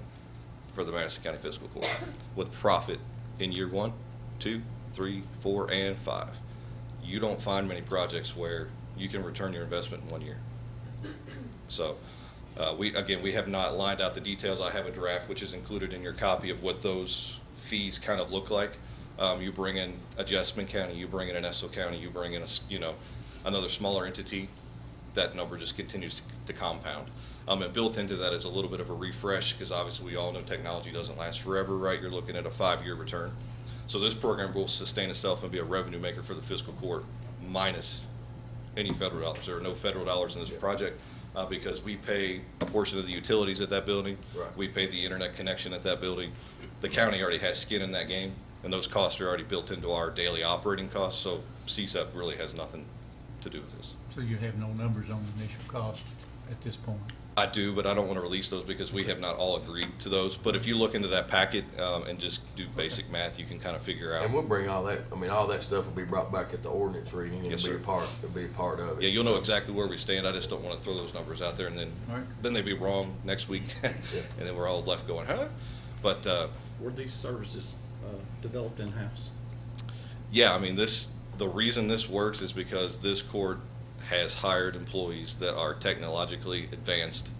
for the Madison County Fiscal Court with profit in year 1, 2, 3, 4, and 5. You don't find many projects where you can return your investment in 1 year. So we have not lined out the details. I have a draft which is included in your copy of what those fees kind of look like. You bring in Adjustment County, you bring in an Esso County, you bring in another smaller entity, that number just continues to compound. And built into that is a little bit of a refresh, because obviously we all know technology doesn't last forever, right? You're looking at a 5-year return. So this program will sustain itself and be a revenue maker for the fiscal court, minus any federal dollars. There are no federal dollars in this project because we pay a portion of the utilities at that building. Right. We pay the internet connection at that building. The county already has skin in that game, and those costs are already built into our daily operating costs, so CSEP really has nothing to do with this. So you have no numbers on the initial cost at this point? I do, but I don't want to release those because we have not all agreed to those. But if you look into that packet and just do basic math, you can kind of figure out. And we'll bring all that, all that stuff will be brought back at the ordinance reading and Yes, it'll sir. be a part of it. Yeah, you'll know exactly where we stand. I just don't want to throw those numbers out there and All right. then they'd be wrong next week. And then we're all left going, huh? But Were these services developed in-house? yeah, the reason this works is because this court has hired employees that are technologically advanced,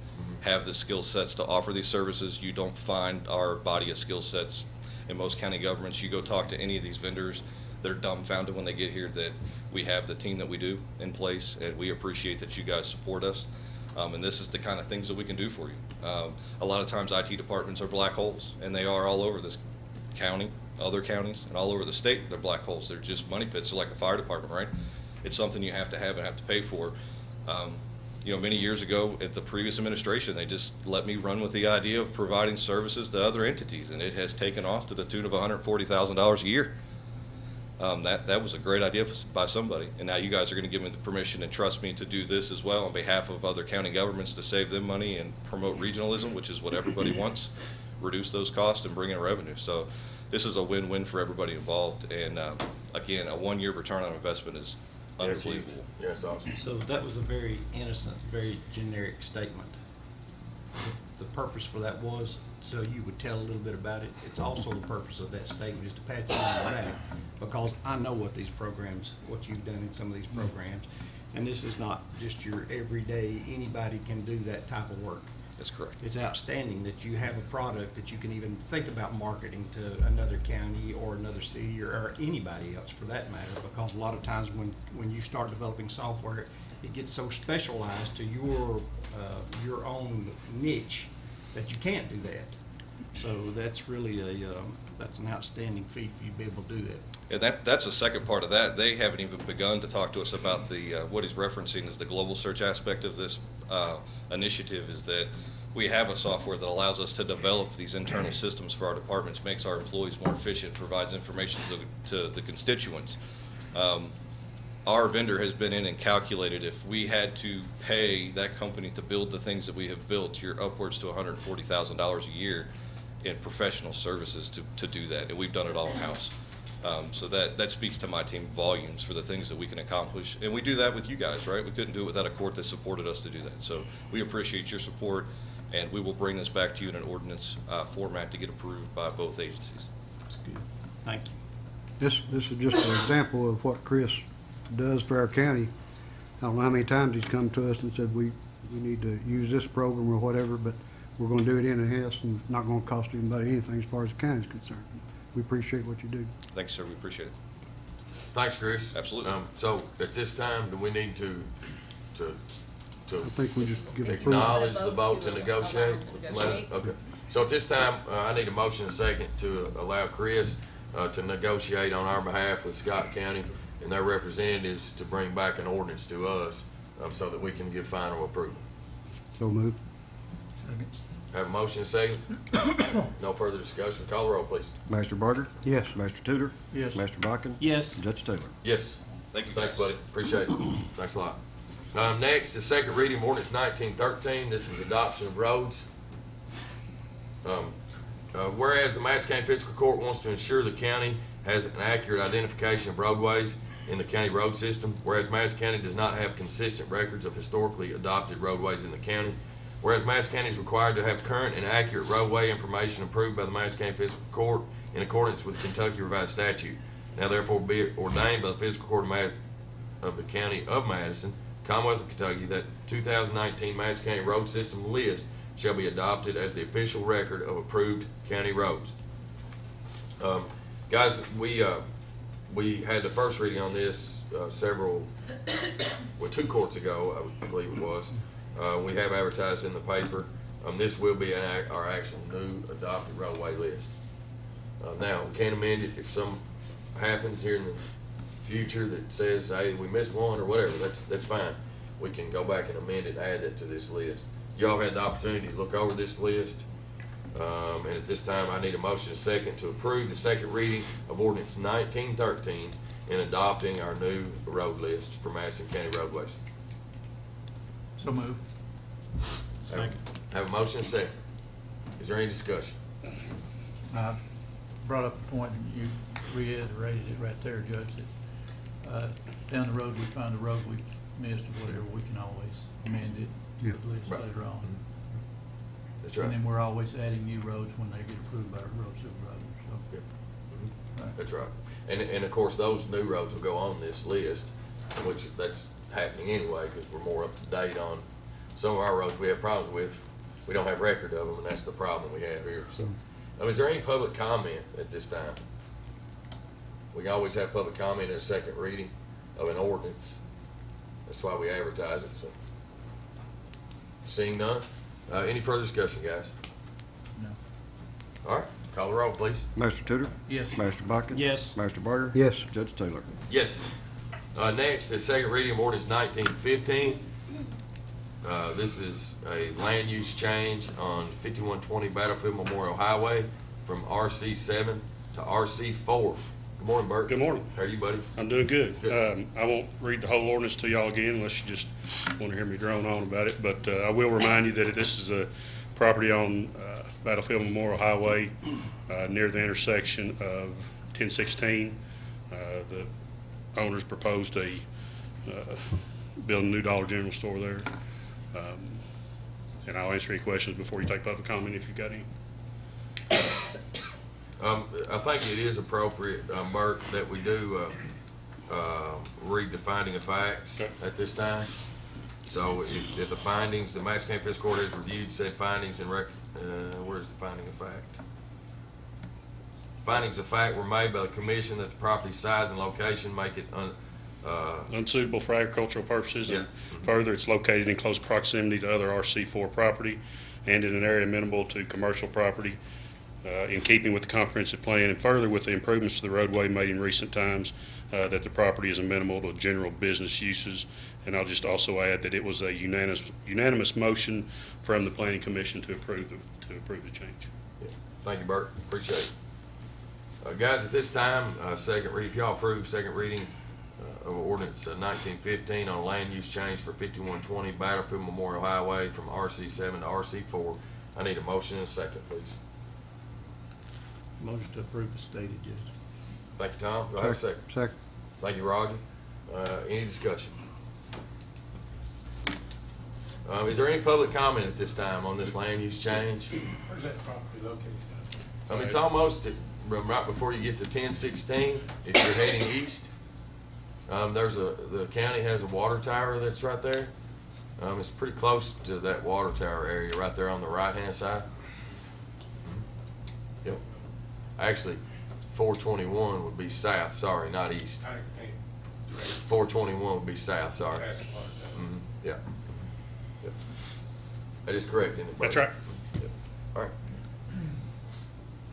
have the skill sets to offer these services. You don't find our body of skill sets in most county governments. You go talk to any of these vendors, they're dumbfounded when they get here that we have the team that we do in place, and we appreciate that you guys support us. And this is the kind of things that we can do for you. A lot of times IT departments are black holes, and they are all over this county, other counties, and all over the state. They're black holes. They're just money pits. They're like a fire department, right? It's something you have to have and have to pay for. Many years ago at the previous administration, they just let me run with the idea of providing services to other entities, and it has taken off to the tune of $140,000 a year. That was a great idea by somebody, and now you guys are going to give me the permission and trust me to do this as well on behalf of other county governments to save them money and promote regionalism, which is what everybody wants, reduce those costs and bring in revenue. So this is a win-win for everybody involved, and again, a 1-year return on investment is unbelievable. Yeah, it's awesome. So that was a very innocent, very generic statement. The purpose for that was so you would tell a little bit about it. It's also the purpose of that statement is to pat you on the back, because I know what these programs, what you've done in some of these programs, and this is not just your everyday, anybody can do that type of work. That's correct. It's outstanding that you have a product that you can even think about marketing to another county or another city or anybody else for that matter, because a lot of times when you start developing software, it gets so specialized to your own niche that you can't do that. So that's really that's an outstanding feat for you to be able to do that. And that's the second part of that. They haven't even begun to talk to us about the, what he's referencing is the global search aspect of this initiative, is that we have a software that allows us to develop these internal systems for our departments, makes our employees more efficient, provides information to the constituents. Our vendor has been in and calculated if we had to pay that company to build the things that we have built, you're upwards to $140,000 a year in professional services to do that, and we've done it all in-house. So that speaks to my team volumes for the things that we can accomplish. And we do that with you guys, right? We couldn't do it without a court that supported us to do that. So we appreciate your support, and we will bring this back to you in an ordinance format to get approved by both agencies. That's good. Thank you. This is just an example of what Chris does for our county. I don't know how many times he's come to us and said, we need to use this program or whatever, but we're gonna do it in-house and not gonna cost anybody anything as far as the county's concerned. We appreciate what you do. Thanks, sir. We appreciate it. Thanks, Chris. Absolutely. So at this time, do we need to I think we just give approval. acknowledge the vote to Negotiate. negotiate? Okay. So at this time, I need a motion and a second to allow Chris to negotiate on our behalf with Scott County and their representatives to bring back an ordinance to us so that we can give final approval. So moved. Have a motion and a second? No further discussion. Call the roll, please. Master Barger? Yes. Master Tudor? Yes. Master Bakken? Yes. Judge Taylor? Yes. Thank you. Thanks, buddy. Appreciate it. Thanks a lot. Next is second reading of ordinance 1913. This is adoption of roads. Whereas the Madison County Fiscal Court wants to ensure the county has an accurate identification of roadways in the county road system, whereas Madison County does not have consistent records of historically adopted roadways in the county, whereas Madison County is required to have current and accurate roadway information approved by the Madison County Fiscal Court in accordance with Kentucky Revised Statute. Now therefore be it ordained by the Fiscal Court of the County of Madison, Commonwealth of Kentucky, that 2019 Madison County Road System list shall be adopted as the official record of approved county roads. Guys, we had the first reading on this two courts ago, I believe it was. We have advertised in the paper. This will be our actual new adopted roadway list. Now, we can't amend it if some happens here in the future that says, hey, we missed one or whatever, that's fine. We can go back and amend it and add it to this list. Y'all had the opportunity to look over this list. And at this time, I need a motion and a second to approve the second reading of ordinance 1913 in adopting our new road list for Madison County roadways. So moved. Have a motion and a second. Is there any discussion? I brought up the point, and you reiterated it right there, Judge, that down the road, we find a road we've missed or whatever, we can always amend it Yeah. to the list Right. later on. That's And right. then we're always adding new roads when they get approved by our road supervisor, so. Yeah. Right. That's right. And of course, those new roads will go on this list, which that's happening anyway, because we're more up to date on some of our roads we have problems with. We don't have record of them, and that's the problem we have here, so. Is there any public comment at this time? We can always have public comment in a second reading of an ordinance. That's why we advertise it, so. Seeing none, any further discussion, guys? No. All right, call the roll, please. Master Tudor? Yes. Master Bakken? Yes. Master Barger? Yes. Judge Taylor? Yes. Next is second reading of ordinance 1915. This is a land use change on 5120 Battlefield Memorial Highway from RC7 to RC4. Good morning, Bert. Good morning. How are you, buddy? I'm doing good. Good. I won't read the whole ordinance to y'all again unless you just want to hear me drone on about it. But I will remind you that this is a property on Battlefield Memorial Highway near the intersection of 1016. The owners proposed to build a new Dollar General store there. And I'll answer any questions before you take public comment if you've got any. I think it is appropriate, Bert, that we do read the finding of facts Okay. at this time. So if the findings, the Madison County Fiscal Court has reviewed said findings and where's the finding of fact? Findings of fact were made by the commission that the property size and location make it Unsuitable for agricultural purposes, and Yeah. further, it's located in close proximity to other RC4 property and in an area amenable to commercial property. in keeping with the comprehensive plan and further with the improvements to the roadway made in recent times, that the property is amenable to general business uses. And I'll just also add that it was a unanimous motion from the Planning Commission to approve the change. Thank you, Bert. Appreciate it. Guys, at this time, second read, if y'all approve second reading of ordinance 1915 on land use change for 5120 Battlefield Memorial Highway from RC7 to RC4. I need a motion and a second, please. Motion to approve the stated, Judge. Thank you, Tom. Do I have a second? Second. Thank you, Roger. Any discussion? Is there any public comment at this time on this land use change? Where's that property located? It's almost right before you get to 1016. If you're heading east, the county has a water tower that's right there. It's pretty close to that water tower area right there on the right-hand side. Yep. Actually, 421 would be south. Sorry, not east. 421 would be south. Sorry. Yeah. Yep. That is correct, isn't it, Bert? That's right. Yep. All right.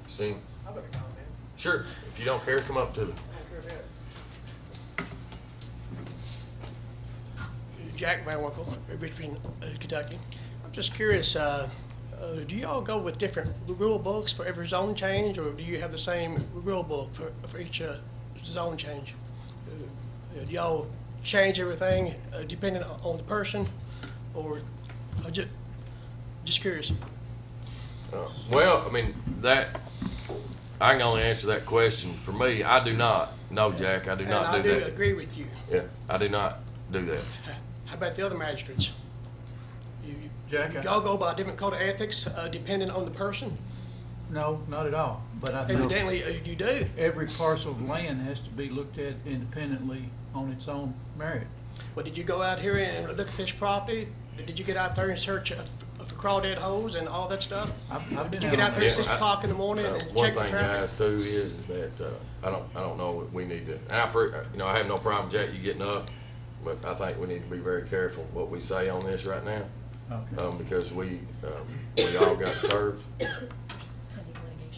See? I've got a comment. Sure. If you don't care, come up to the. Jack Van Winkle, Richmond, Kentucky. I'm just curious, do you all go with different rule books for every zone change, or do you have the same rule book for each zone change? Do y'all change everything depending on the person, or just curious? Well, I mean, I can only answer that question. For me, I do not. No, Jack, I do not do that. And I do agree with you. Yeah, I do not do that. How about the other magistrates? Jack, Y'all go by different code of ethics depending on the person? No, not at all, but I think Evidently, you do. every parcel of land has to be looked at independently on its own merit. Well, did you go out here and look at this property? Did you get out there and search for crawdad holes and all that stuff? I've Did been you get out there at 6 I- o'clock in the morning and One check the thing, traffic? guys, too, is that I don't know what we need to. And I have no problem, Jack, you getting up, but I think we need to be very careful what we say on this right now, Okay. because we all got served.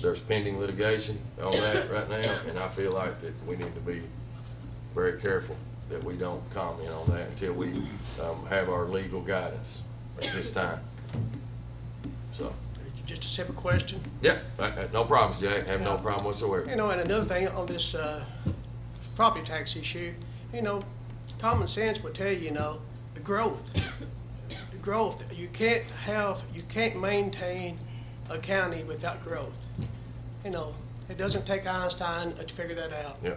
There's pending litigation on that right now, and I feel like that we need to be very careful that we don't comment on that until we have our legal guidance at this time. So, Just a simple question. yeah, no problems, Jack. Have no problem whatsoever. You know, and another thing on this property tax issue, you know, common sense would tell you, the growth. The growth. You can't maintain a county without growth. It doesn't take Einstein to figure that out. Yeah.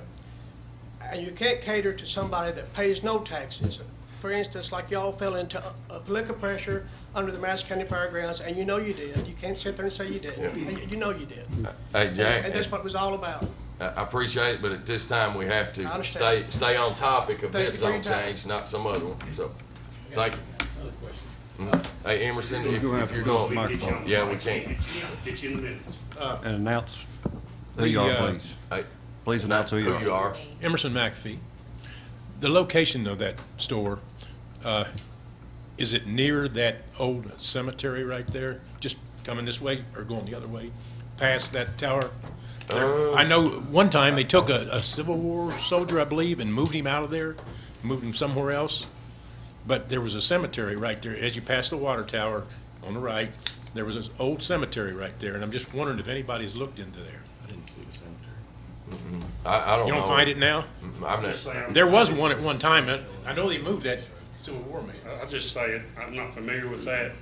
And you can't cater to somebody that pays no taxes. For instance, like y'all fell into a political pressure under the Madison County Fairgrounds, and you know you did. You can't sit there and say you didn't. Yeah. You know you did. Hey, Jack. And that's what it was all about. I appreciate it, but at this time, we have I to understand. stay on topic of Thank this you for your zone time. change, not some other one, so, thank you. Another question. Hey, Emerson, if gonna have to you're go going, to the microphone. yeah, we can. Get you in the minutes. And announce who you are, please. Hey, Please announce who you are. are. Emerson McAfee. The location of that store, is it near that old cemetery right there? Just coming this way or going the other way, past that tower? I know one time they took a Civil War soldier, I believe, and moved him out of there, moved him somewhere else. But there was a cemetery right there. As you pass the water tower on the right, there was this old cemetery right there. And I'm just wondering if anybody's looked into there. I didn't see the cemetery. I don't know. You don't find it now? I've never, There was one at one time. I know they moved that Civil War man. I'll just say it, I'm not familiar with that,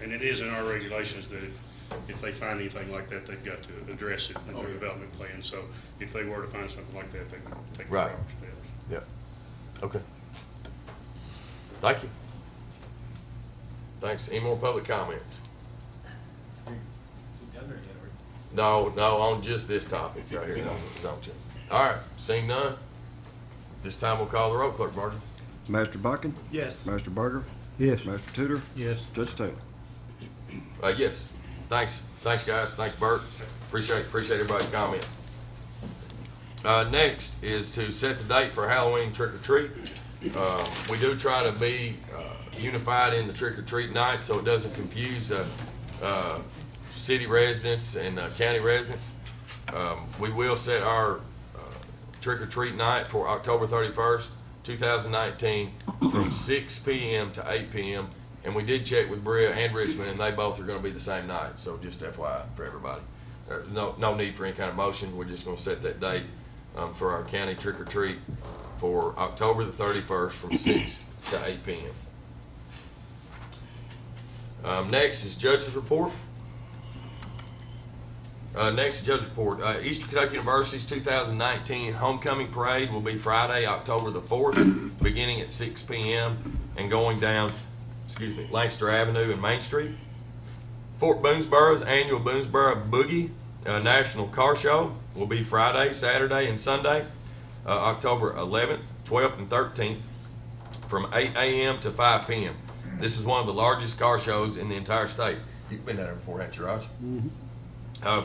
and it is in our regulations that if they find anything like that, they've got to address it in their development plan. So if they were to find something like that, they can take the Right. proper steps. yeah, okay. Thank you. Thanks. Any more public comments? No, on just this topic right here on the zone change. All right, seeing none, this time we'll call the roll. Clerk Martin. Master Bucking? Yes. Master Berger? Yes. Master Tudor? Yes. Judge Taylor? Yes. Thanks, guys. Thanks, Bert. Appreciate everybody's comments. Next is to set the date for Halloween trick or treat. We do try to be unified in the trick or treat night, so it doesn't confuse city residents and county residents. We will set our trick or treat night for October 31st, 2019 from 6 p.m. to 8 p.m. And we did check with Berea and Richmond, and they both are going to be the same night. So just FYI for everybody. There's no need for any kind of motion. We're just going to set that date for our county trick or treat for October the 31st from 6 to 8 p.m. Next is judge's report. Next, judge's report. Eastern Kentucky University's 2019 homecoming parade will be Friday, October the 4th, beginning at 6 p.m. and going down, Lancaster Avenue and Main Street. Fort Boonesboro's annual Boonesboro Boogie National Car Show will be Friday, Saturday, and Sunday, October 11th, 12th, and 13th, from 8 a.m. to 5 p.m. This is one of the largest car shows in the entire state. You've been down there before, haven't you, Raj?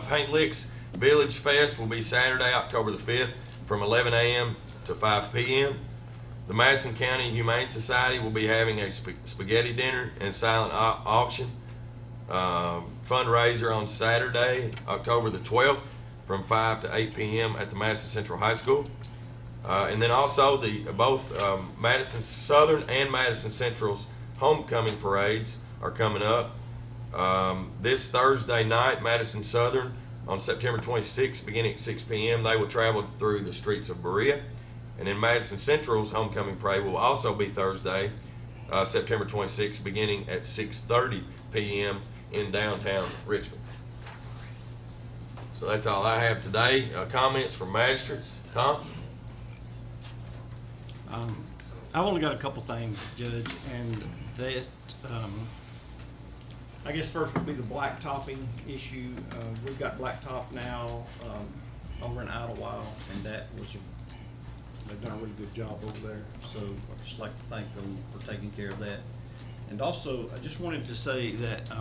Paint Licks Village Fest will be Saturday, October the 5th, from 11 a.m. to 5 p.m. The Madison County Humane Society will be having a spaghetti dinner and silent auction fundraiser on Saturday, October the 12th, from 5 to 8 p.m. at the Madison Central High School. And then also both Madison Southern and Madison Central's homecoming parades are coming up. This Thursday night, Madison Southern on September 26th, beginning at 6 p.m., they will travel through the streets of Berea. And then Madison Central's homecoming parade will also be Thursday, September 26th, beginning at 6:30 p.m. in downtown Richmond. So that's all I have today. Comments from magistrates? Tom? I've only got a couple things, Judge, and that, I guess first would be the blacktopping issue. We've got blacktop now over in Idlewild, and that was they've done a really good job over there. So I'd just like to thank them for taking care of that. And also, I just wanted to say that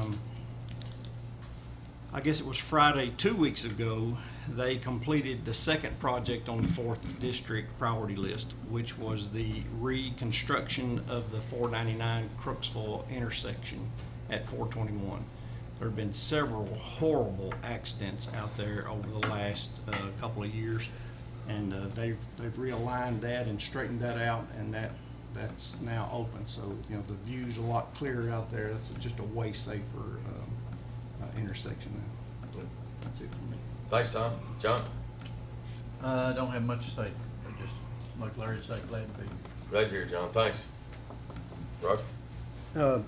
I guess it was Friday 2 weeks ago, they completed the second project on the 4th District priority list, which was the reconstruction of the 499 Crooksville intersection at 421. There have been several horrible accidents out there over the last couple of years, and they've realigned that and straightened that out, and that's now open. So the view's a lot clearer out there. That's just a way safer intersection now. That's it for me. Thanks, Tom. John? I don't have much to say. I just, like Larry said, glad to be here. Glad you're here, John. Thanks. Roger? Of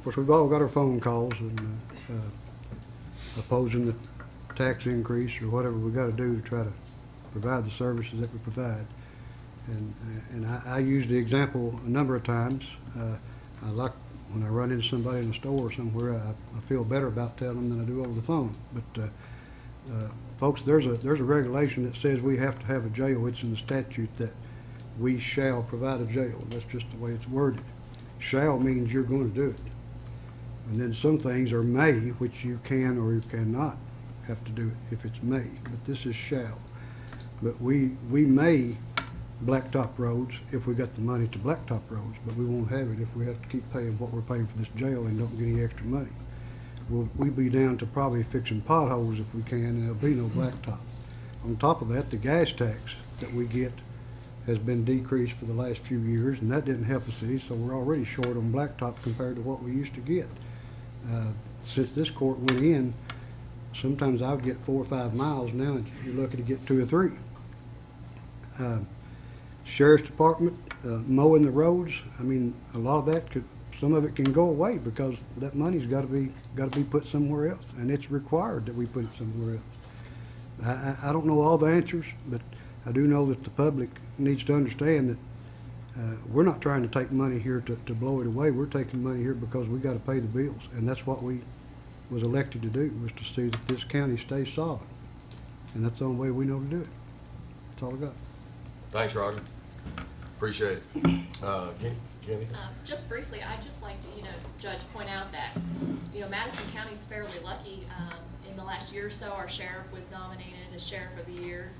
course, we've all got our phone calls and opposing the tax increase or whatever we got to do to try to provide the services that we provide. And I use the example a number of times. I like when I run into somebody in a store or somewhere, I feel better about telling them than I do over the phone. But folks, there's a regulation that says we have to have a jail. It's in the statute that we shall provide a jail. That's just the way it's worded. Shall means you're going to do it. And then some things are may, which you can or you cannot have to do it if it's may. But this is shall. But we may blacktop roads if we got the money to blacktop roads, but we won't have it if we have to keep paying what we're paying for this jail and don't get any extra money. We'll be down to probably fixing potholes if we can, and there'll be no blacktop. On top of that, the gas tax that we get has been decreased for the last few years, and that didn't help us any, so we're already short on blacktop compared to what we used to get. Since this court went in, sometimes I would get 4 or 5 miles. Now you're lucky to get 2 or 3. Sheriff's Department, mowing the roads, I mean, a lot of that some of it can go away because that money's got to be put somewhere else, and it's required that we put it somewhere else. I don't know all the answers, but I do know that the public needs to understand that we're not trying to take money here to blow it away. We're taking money here because we got to pay the bills, and that's what we was elected to do, was to see that this county stays solid, and that's the only way we know to do it. That's all I got. Thanks, Roger. Appreciate it. Kenny? Just briefly, I'd just like to, Judge, point out that, Madison County's fairly lucky. In the last year or so, our sheriff was nominated as Sheriff of the Year.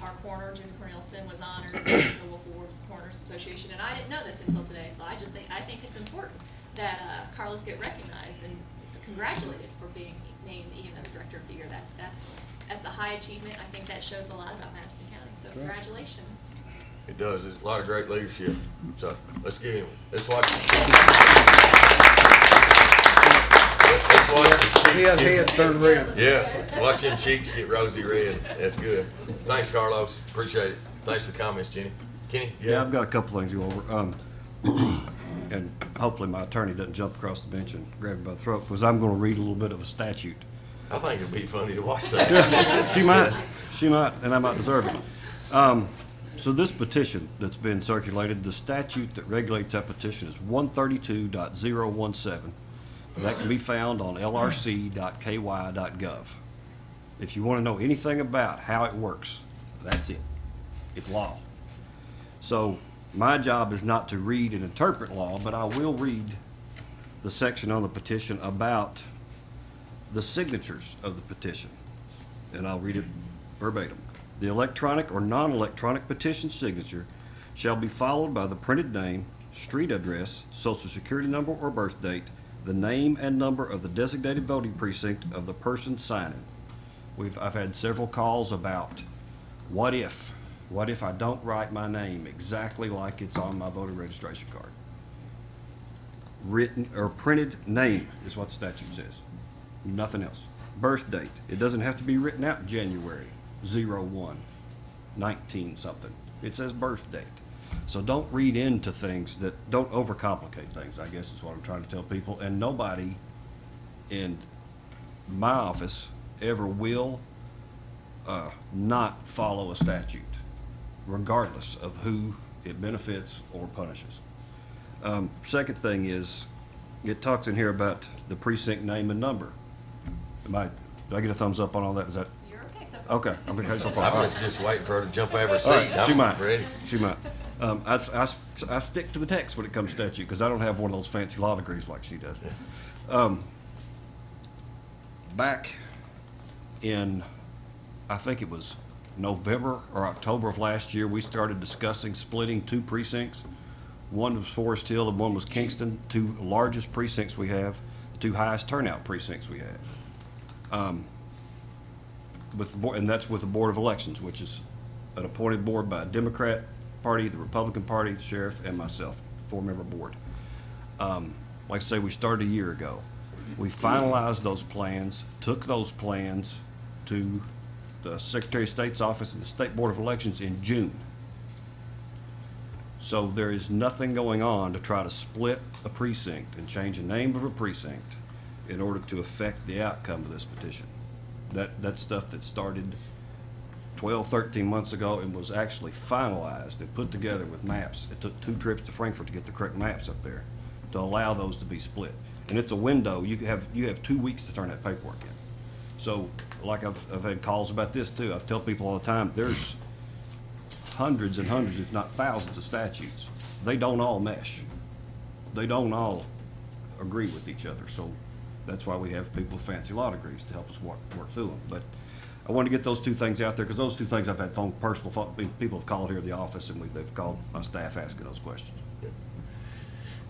Our coroner, Jimmy Cornelison, was honored by the local board of the Coroners Association, and I didn't know this until today, so I think it's important that Carlos get recognized, and congratulated for being named EMS Director of the Year. That's a high achievement. I think that shows a lot about Madison County, so congratulations. It does. It's a lot of great leadership. So let's give him. Let's watch. Let's watch his cheeks His head turned red. Yeah, watch him cheeks get rosy red. That's good. Thanks, Carlos. Appreciate it. Thanks for the comments, Jenny. Kenny? Yeah, I've got a couple things to go over. And hopefully my attorney doesn't jump across the bench and grab me by the throat, because I'm going to read a little bit of a statute. I think it'd be funny to watch that. She might, and I might deserve it. So this petition that's been circulated, the statute that regulates that petition is 132.017. That can be found on lrc.ky.gov. If you want to know anything about how it works, that's it. It's law. So my job is not to read and interpret law, but I will read the section on the petition about the signatures of the petition, and I'll read it verbatim. The electronic or non-electronic petition signature shall be followed by the printed name, street address, social security number or birth date, the name and number of the designated voting precinct of the person signing. I've had several calls about what if I don't write my name exactly like it's on my voter registration card? Written or printed name is what the statute says. Nothing else. Birth date. It doesn't have to be written out January 01, 19 something. It says birth date. So don't read into things don't overcomplicate things, I guess is what I'm trying to tell people. And nobody in my office ever will not follow a statute, regardless of who it benefits or punishes. Second thing is, it talks in here about the precinct name and number. Do I get a thumbs up on all that? Is that? You're okay so far. Okay, I'm okay so far. I All was right. just waiting for her to jump out of her seat. All right, she I'm might. ready. She might. I stick to the text when it comes to statute, because I don't have one of those fancy law degrees like she does. Back in, I think it was November or October of last year, we started discussing splitting two precincts. One was Forest Hill and one was Kingston, two largest precincts we have, the two highest turnout precincts we have. With the board, and that's with the Board of Elections, which is an appointed board by a Democrat Party, the Republican Party, the sheriff, and myself, 4-member board. Like I say, we started a year ago. We finalized those plans, took those plans to the Secretary of State's office and the State Board of Elections in June. So there is nothing going on to try to split a precinct and change the name of a precinct in order to affect the outcome of this petition. That's stuff that started 12, 13 months ago and was actually finalized and put together with maps. It took 2 trips to Frankfurt to get the correct maps up there to allow those to be split. And it's a window. You have 2 weeks to turn that paperwork in. So, like I've had calls about this too. I tell people all the time, there's hundreds and hundreds, if not thousands, of statutes. They don't all mesh. They don't all agree with each other. So that's why we have people with fancy law degrees to help us work through them. But I want to get those 2 things out there, because those 2 things I've had personal people have called here at the office, and they've called my staff asking those questions.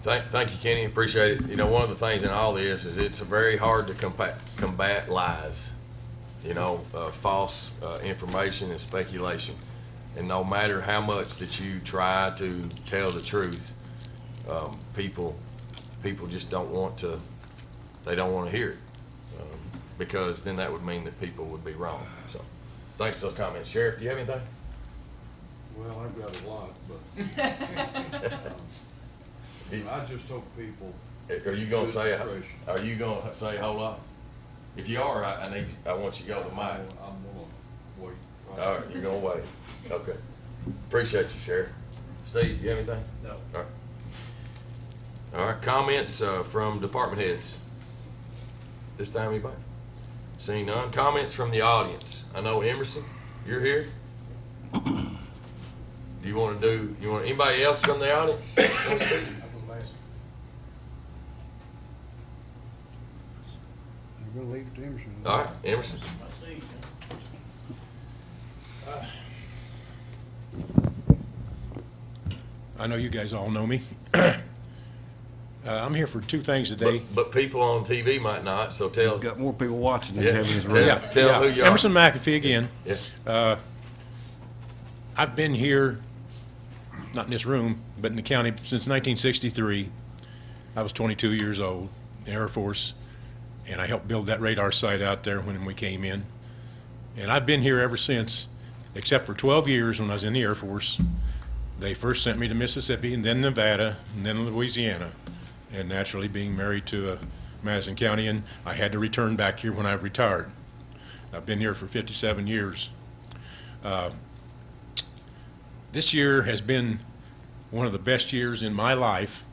Thank you, Kenny. Appreciate it. You know, one of the things in all this is it's very hard to combat lies, false information and speculation. And no matter how much that you try to tell the truth, people just don't want to hear it, because then that would mean that people would be wrong. So thanks for those comments. Sheriff, do you have anything? Well, I've got a lot, but I just hope people. Are you gonna say a whole lot? If you are, I want you to go to the mic. I'm gonna wait. All right, you're gonna wait. Okay. Appreciate you, Sheriff. Steve, you have anything? No. All right. All right, comments from department heads. This time, anybody? Seeing none. Comments from the audience. I know Emerson, you're here. Do you want anybody else from the audience? Want to speak? I'm gonna leave it to Emerson. All right, Emerson. I know you guys all know me. I'm here for two things today. But people on TV might not, so tell. We've got more people watching than Yeah. having his Tell- room. Yeah, tell yeah. who you are. Emerson McAfee again. Yeah. I've been here, not in this room, but in the county since 1963. I was 22 years old, Air Force, and I helped build that radar site out there when we came in. And I've been here ever since, except for 12 years when I was in the Air Force. They first sent me to Mississippi, and then Nevada, and then Louisiana. And naturally, being married to Madison County, and I had to return back here when I retired. I've been here for 57 years. This year has been one of the best years in my life,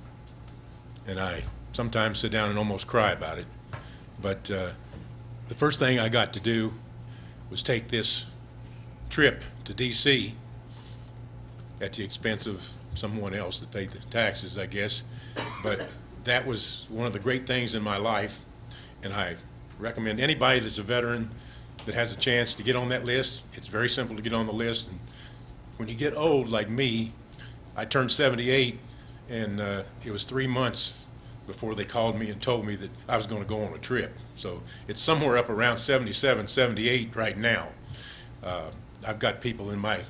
and I sometimes sit down and almost cry about it. But the first thing I got to do was take this trip to D.C. at the expense of someone else that paid the taxes, I guess. But that was one of the great things in my life, and I recommend anybody that's a veteran that has a chance to get on that list. It's very simple to get on the list. And when you get old like me, I turned 78, and it was 3 months before they called me and told me that I was going to go on a trip. So it's somewhere up around 77, 78 right now. I've got people in my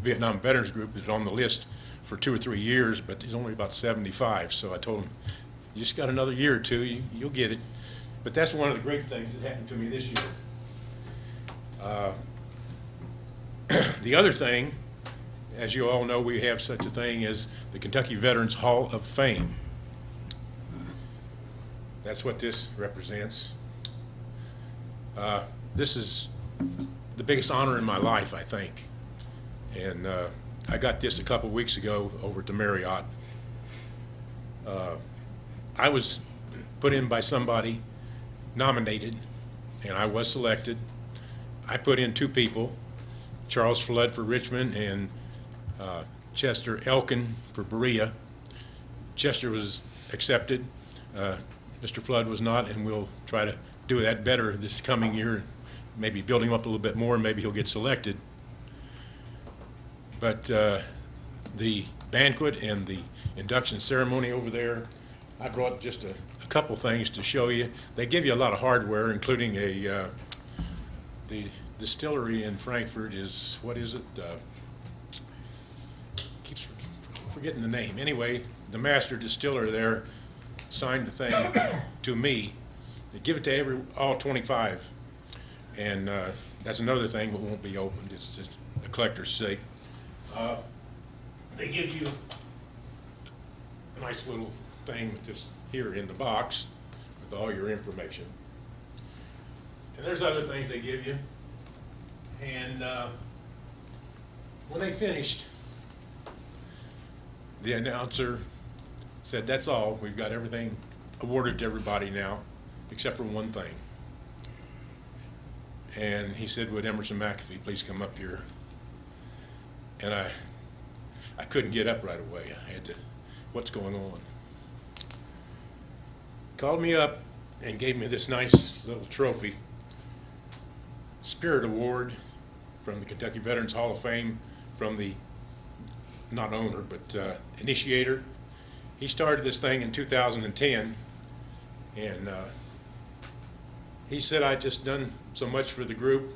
Vietnam Veterans Group that's on the list for 2 or 3 years, but he's only about 75. So I told him, you just got another year or two, you'll get it. But that's one of the great things that happened to me this year. The other thing, as you all know, we have such a thing as the Kentucky Veterans Hall of Fame. That's what this represents. This is the biggest honor in my life, I think. And I got this a couple weeks ago over at the Marriott. I was put in by somebody, nominated, and I was selected. I put in 2 people, Charles Flood for Richmond and Chester Elkin for Berea. Chester was accepted. Mr. Flood was not, and we'll try to do that better this coming year, maybe build him up a little bit more, and maybe he'll get selected. But the banquet and the induction ceremony over there, I brought just a couple things to show you. They give you a lot of hardware, including the distillery in Frankfurt is, what is it? Keeps forgetting the name. Anyway, the master distiller there signed the thing to me. They give it to all 25. And that's another thing that won't be opened. It's just a collector's sake. They give you a nice little thing with this here in the box with all your information. And there's other things they give you. And when they finished, the announcer said, "That's all. We've got everything awarded to everybody now, except for one thing." And he said, "Would Emerson McAfee please come up here?" And I couldn't get up right away. I had to, what's going on? Called me up and gave me this nice little trophy, Spirit Award from the Kentucky Veterans Hall of Fame, from the, not owner, but initiator. He started this thing in 2010, and he said I'd just done so much for the group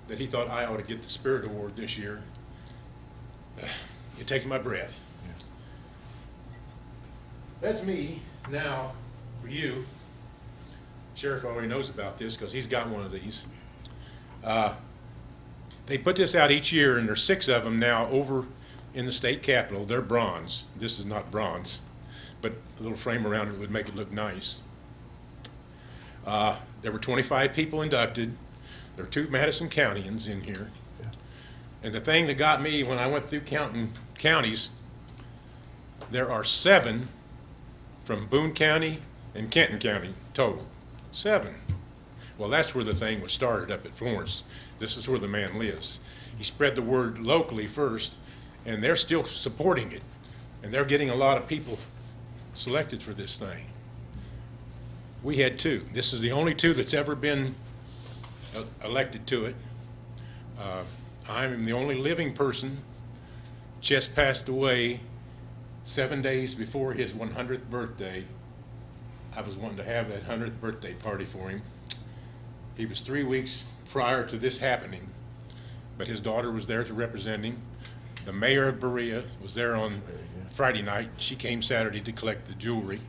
that he thought I ought to get the Spirit Award this year. It takes my breath. That's me. Now, for you, Sheriff already knows about this because he's got one of these. They put this out each year, and there's 6 of them now over in the state capitol. They're bronze. This is not bronze, but a little frame around it would make it look nice. There were 25 people inducted. There are 2 Madison Countyans in here. And the thing that got me when I went through counting counties, there are 7 from Boone County and Kenton County total. 7. Well, that's where the thing was started up at Florence. This is where the man lives. He spread the word locally first, and they're still supporting it. And they're getting a lot of people selected for this thing. We had 2. This is the only 2 that's ever been elected to it. I'm the only living person. Chess passed away 7 days before his 100th birthday I was wanting to have that 100th birthday party for him. He was 3 weeks prior to this happening, but his daughter was there to represent him. The mayor of Berea was there on Friday night. She came Saturday to collect the jewelry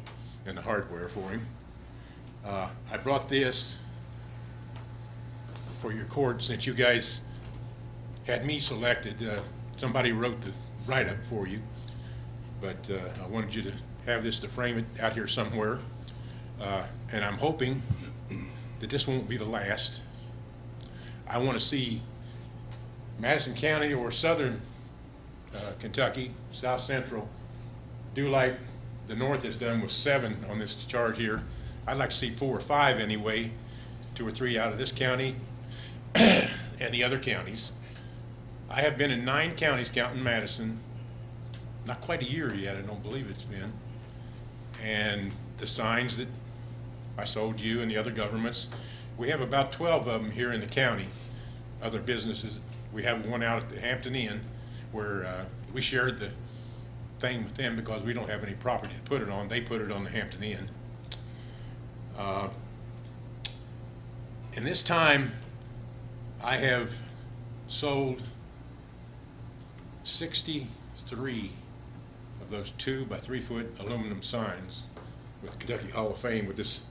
and the hardware for him. I brought this for your court since you guys had me selected. Somebody wrote the write-up for you, but I wanted you to have this to frame it out here somewhere. And I'm hoping that this won't be the last. I want to see Madison County or Southern Kentucky, South Central, do like the North has done with 7 on this chart here. I'd like to see 4 or 5 anyway, 2 or 3 out of this county and the other counties. I have been in 9 counties, counting Madison. Not quite a year yet, I don't believe it's been. And the signs that I sold you and the other governments, we have about 12 of them here in the county, other businesses. We have one out at the Hampton Inn where we shared the thing with them because we don't have any property to put it on. They put it on the Hampton Inn. In this time, I have sold 63 of those 2 by 3 foot aluminum signs with the Kentucky Hall of Fame with this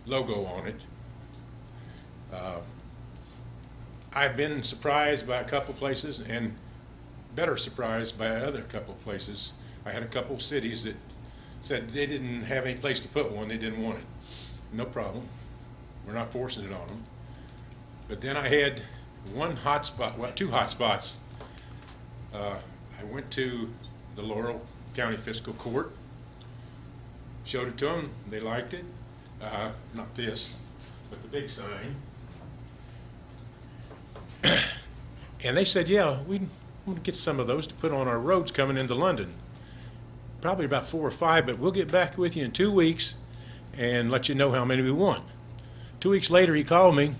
logo on it. I've been surprised by a couple places and better surprised by other couple places. I had a couple cities that said they didn't have any place to put one, they didn't want it. No problem. We're not forcing it on them. But then I had one hot spot, well, 2 hot spots. I went to the Laurel County Fiscal Court, showed it to them, they liked it. Not this, but the big sign. And they said, yeah, we want to get some of those to put on our roads coming into London. Probably about 4 or 5, but we'll get back with you in 2 weeks and let you know how many we want. 2 weeks later, he called me.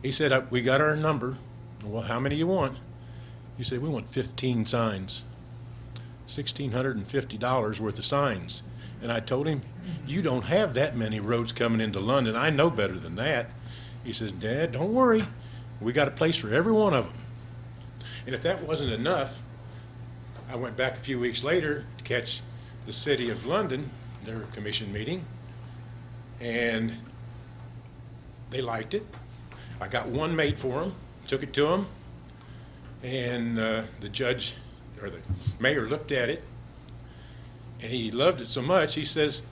He said, we got our number. Well, how many you want? He said, we want 15 signs, $1,650 worth of signs. And I told him, you don't have that many roads coming into London. I know better than that. He says, Dad, don't worry. We got a place for every one of them. And if that wasn't enough, I went back a few weeks later to catch the City of London, their commission meeting, and they liked it. I got one made for them, took it to them, and the judge, or the mayor, looked at it, and he loved it so much, he says,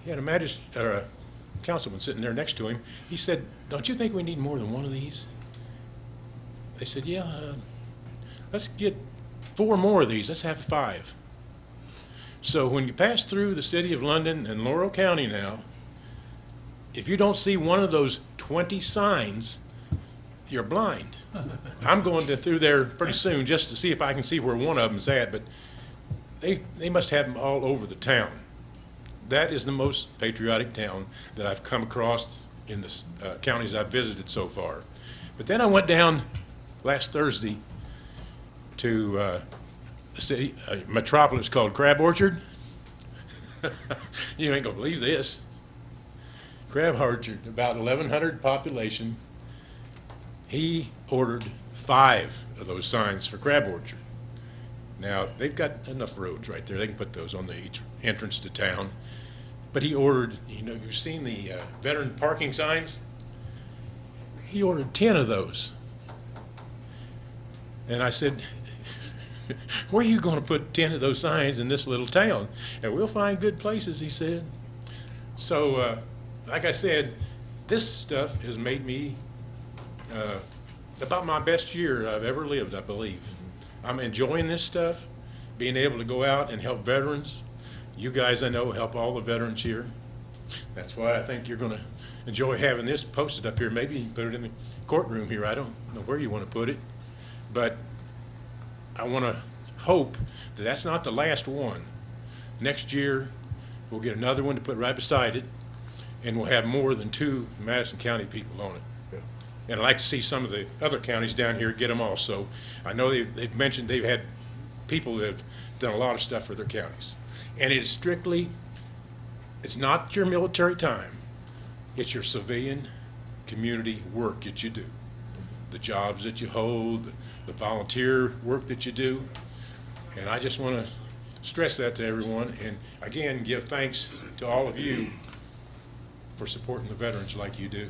he had a councilman sitting there next to him. He said, don't you think we need more than one of these? They said, yeah, let's get 4 more of these. Let's have 5. So when you pass through the City of London and Laurel County now, if you don't see one of those 20 signs, you're blind. I'm going through there pretty soon just to see if I can see where one of them's at, but they must have them all over the town. That is the most patriotic town that I've come across in the counties I've visited so far. But then I went down last Thursday to a metropolis called Crab Orchard. You ain't gonna believe this. Crab Orchard, about 1,100 population. He ordered 5 of those signs for Crab Orchard. Now, they've got enough roads right there. They can put those on the each entrance to town. But he ordered, you've seen the veteran parking signs? He ordered 10 of those. And I said, where are you going to put 10 of those signs in this little town? And we'll find good places, he said. So, like I said, this stuff has made me about my best year I've ever lived, I believe. I'm enjoying this stuff, being able to go out and help veterans. You guys, I know, help all the veterans here. That's why I think you're going to enjoy having this posted up here. Maybe you can put it in the courtroom here. I don't know where you want to put it. But I want to hope that that's not the last one. Next year, we'll get another one to put right beside it, and we'll have more than 2 Madison County people on it. Yeah. And I'd like to see some of the other counties down here get them also. I know they've mentioned they've had people that have done a lot of stuff for their counties. And it is strictly It's not your military time. It's your civilian community work that you do. The jobs that you hold, the volunteer work that you do. And I just want to stress that to everyone, and again, give thanks to all of you for supporting the veterans like you do.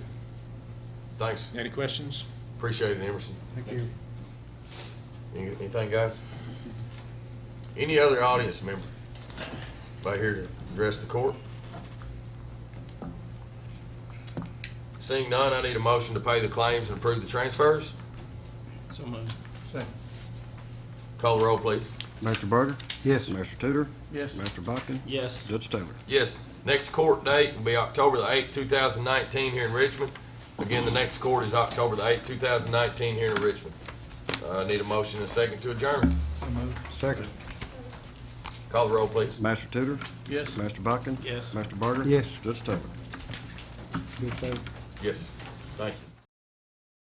Thanks. Any questions? Appreciate it, Emerson. Thank you. Anything, guys? Any other audience member right here to address the court? Seeing none, I need a motion to pay the claims and approve the transfers. So moved. Second. Call the roll, please. Mr. Berger? Yes. Mr. Tudor? Yes. Mr. Buckin? Yes. Judge Taylor? Yes. Next court date will be October the 8th, 2019 here in Richmond. Again, the next court is October the 8th, 2019 here in Richmond. I need a motion and a second to adjourn. So moved. Second. Call the roll, please. Master Tudor? Yes. Mr. Buckin? Yes. Mr. Berger? Yes. Judge Taylor? Good, sir. Yes. Thank you.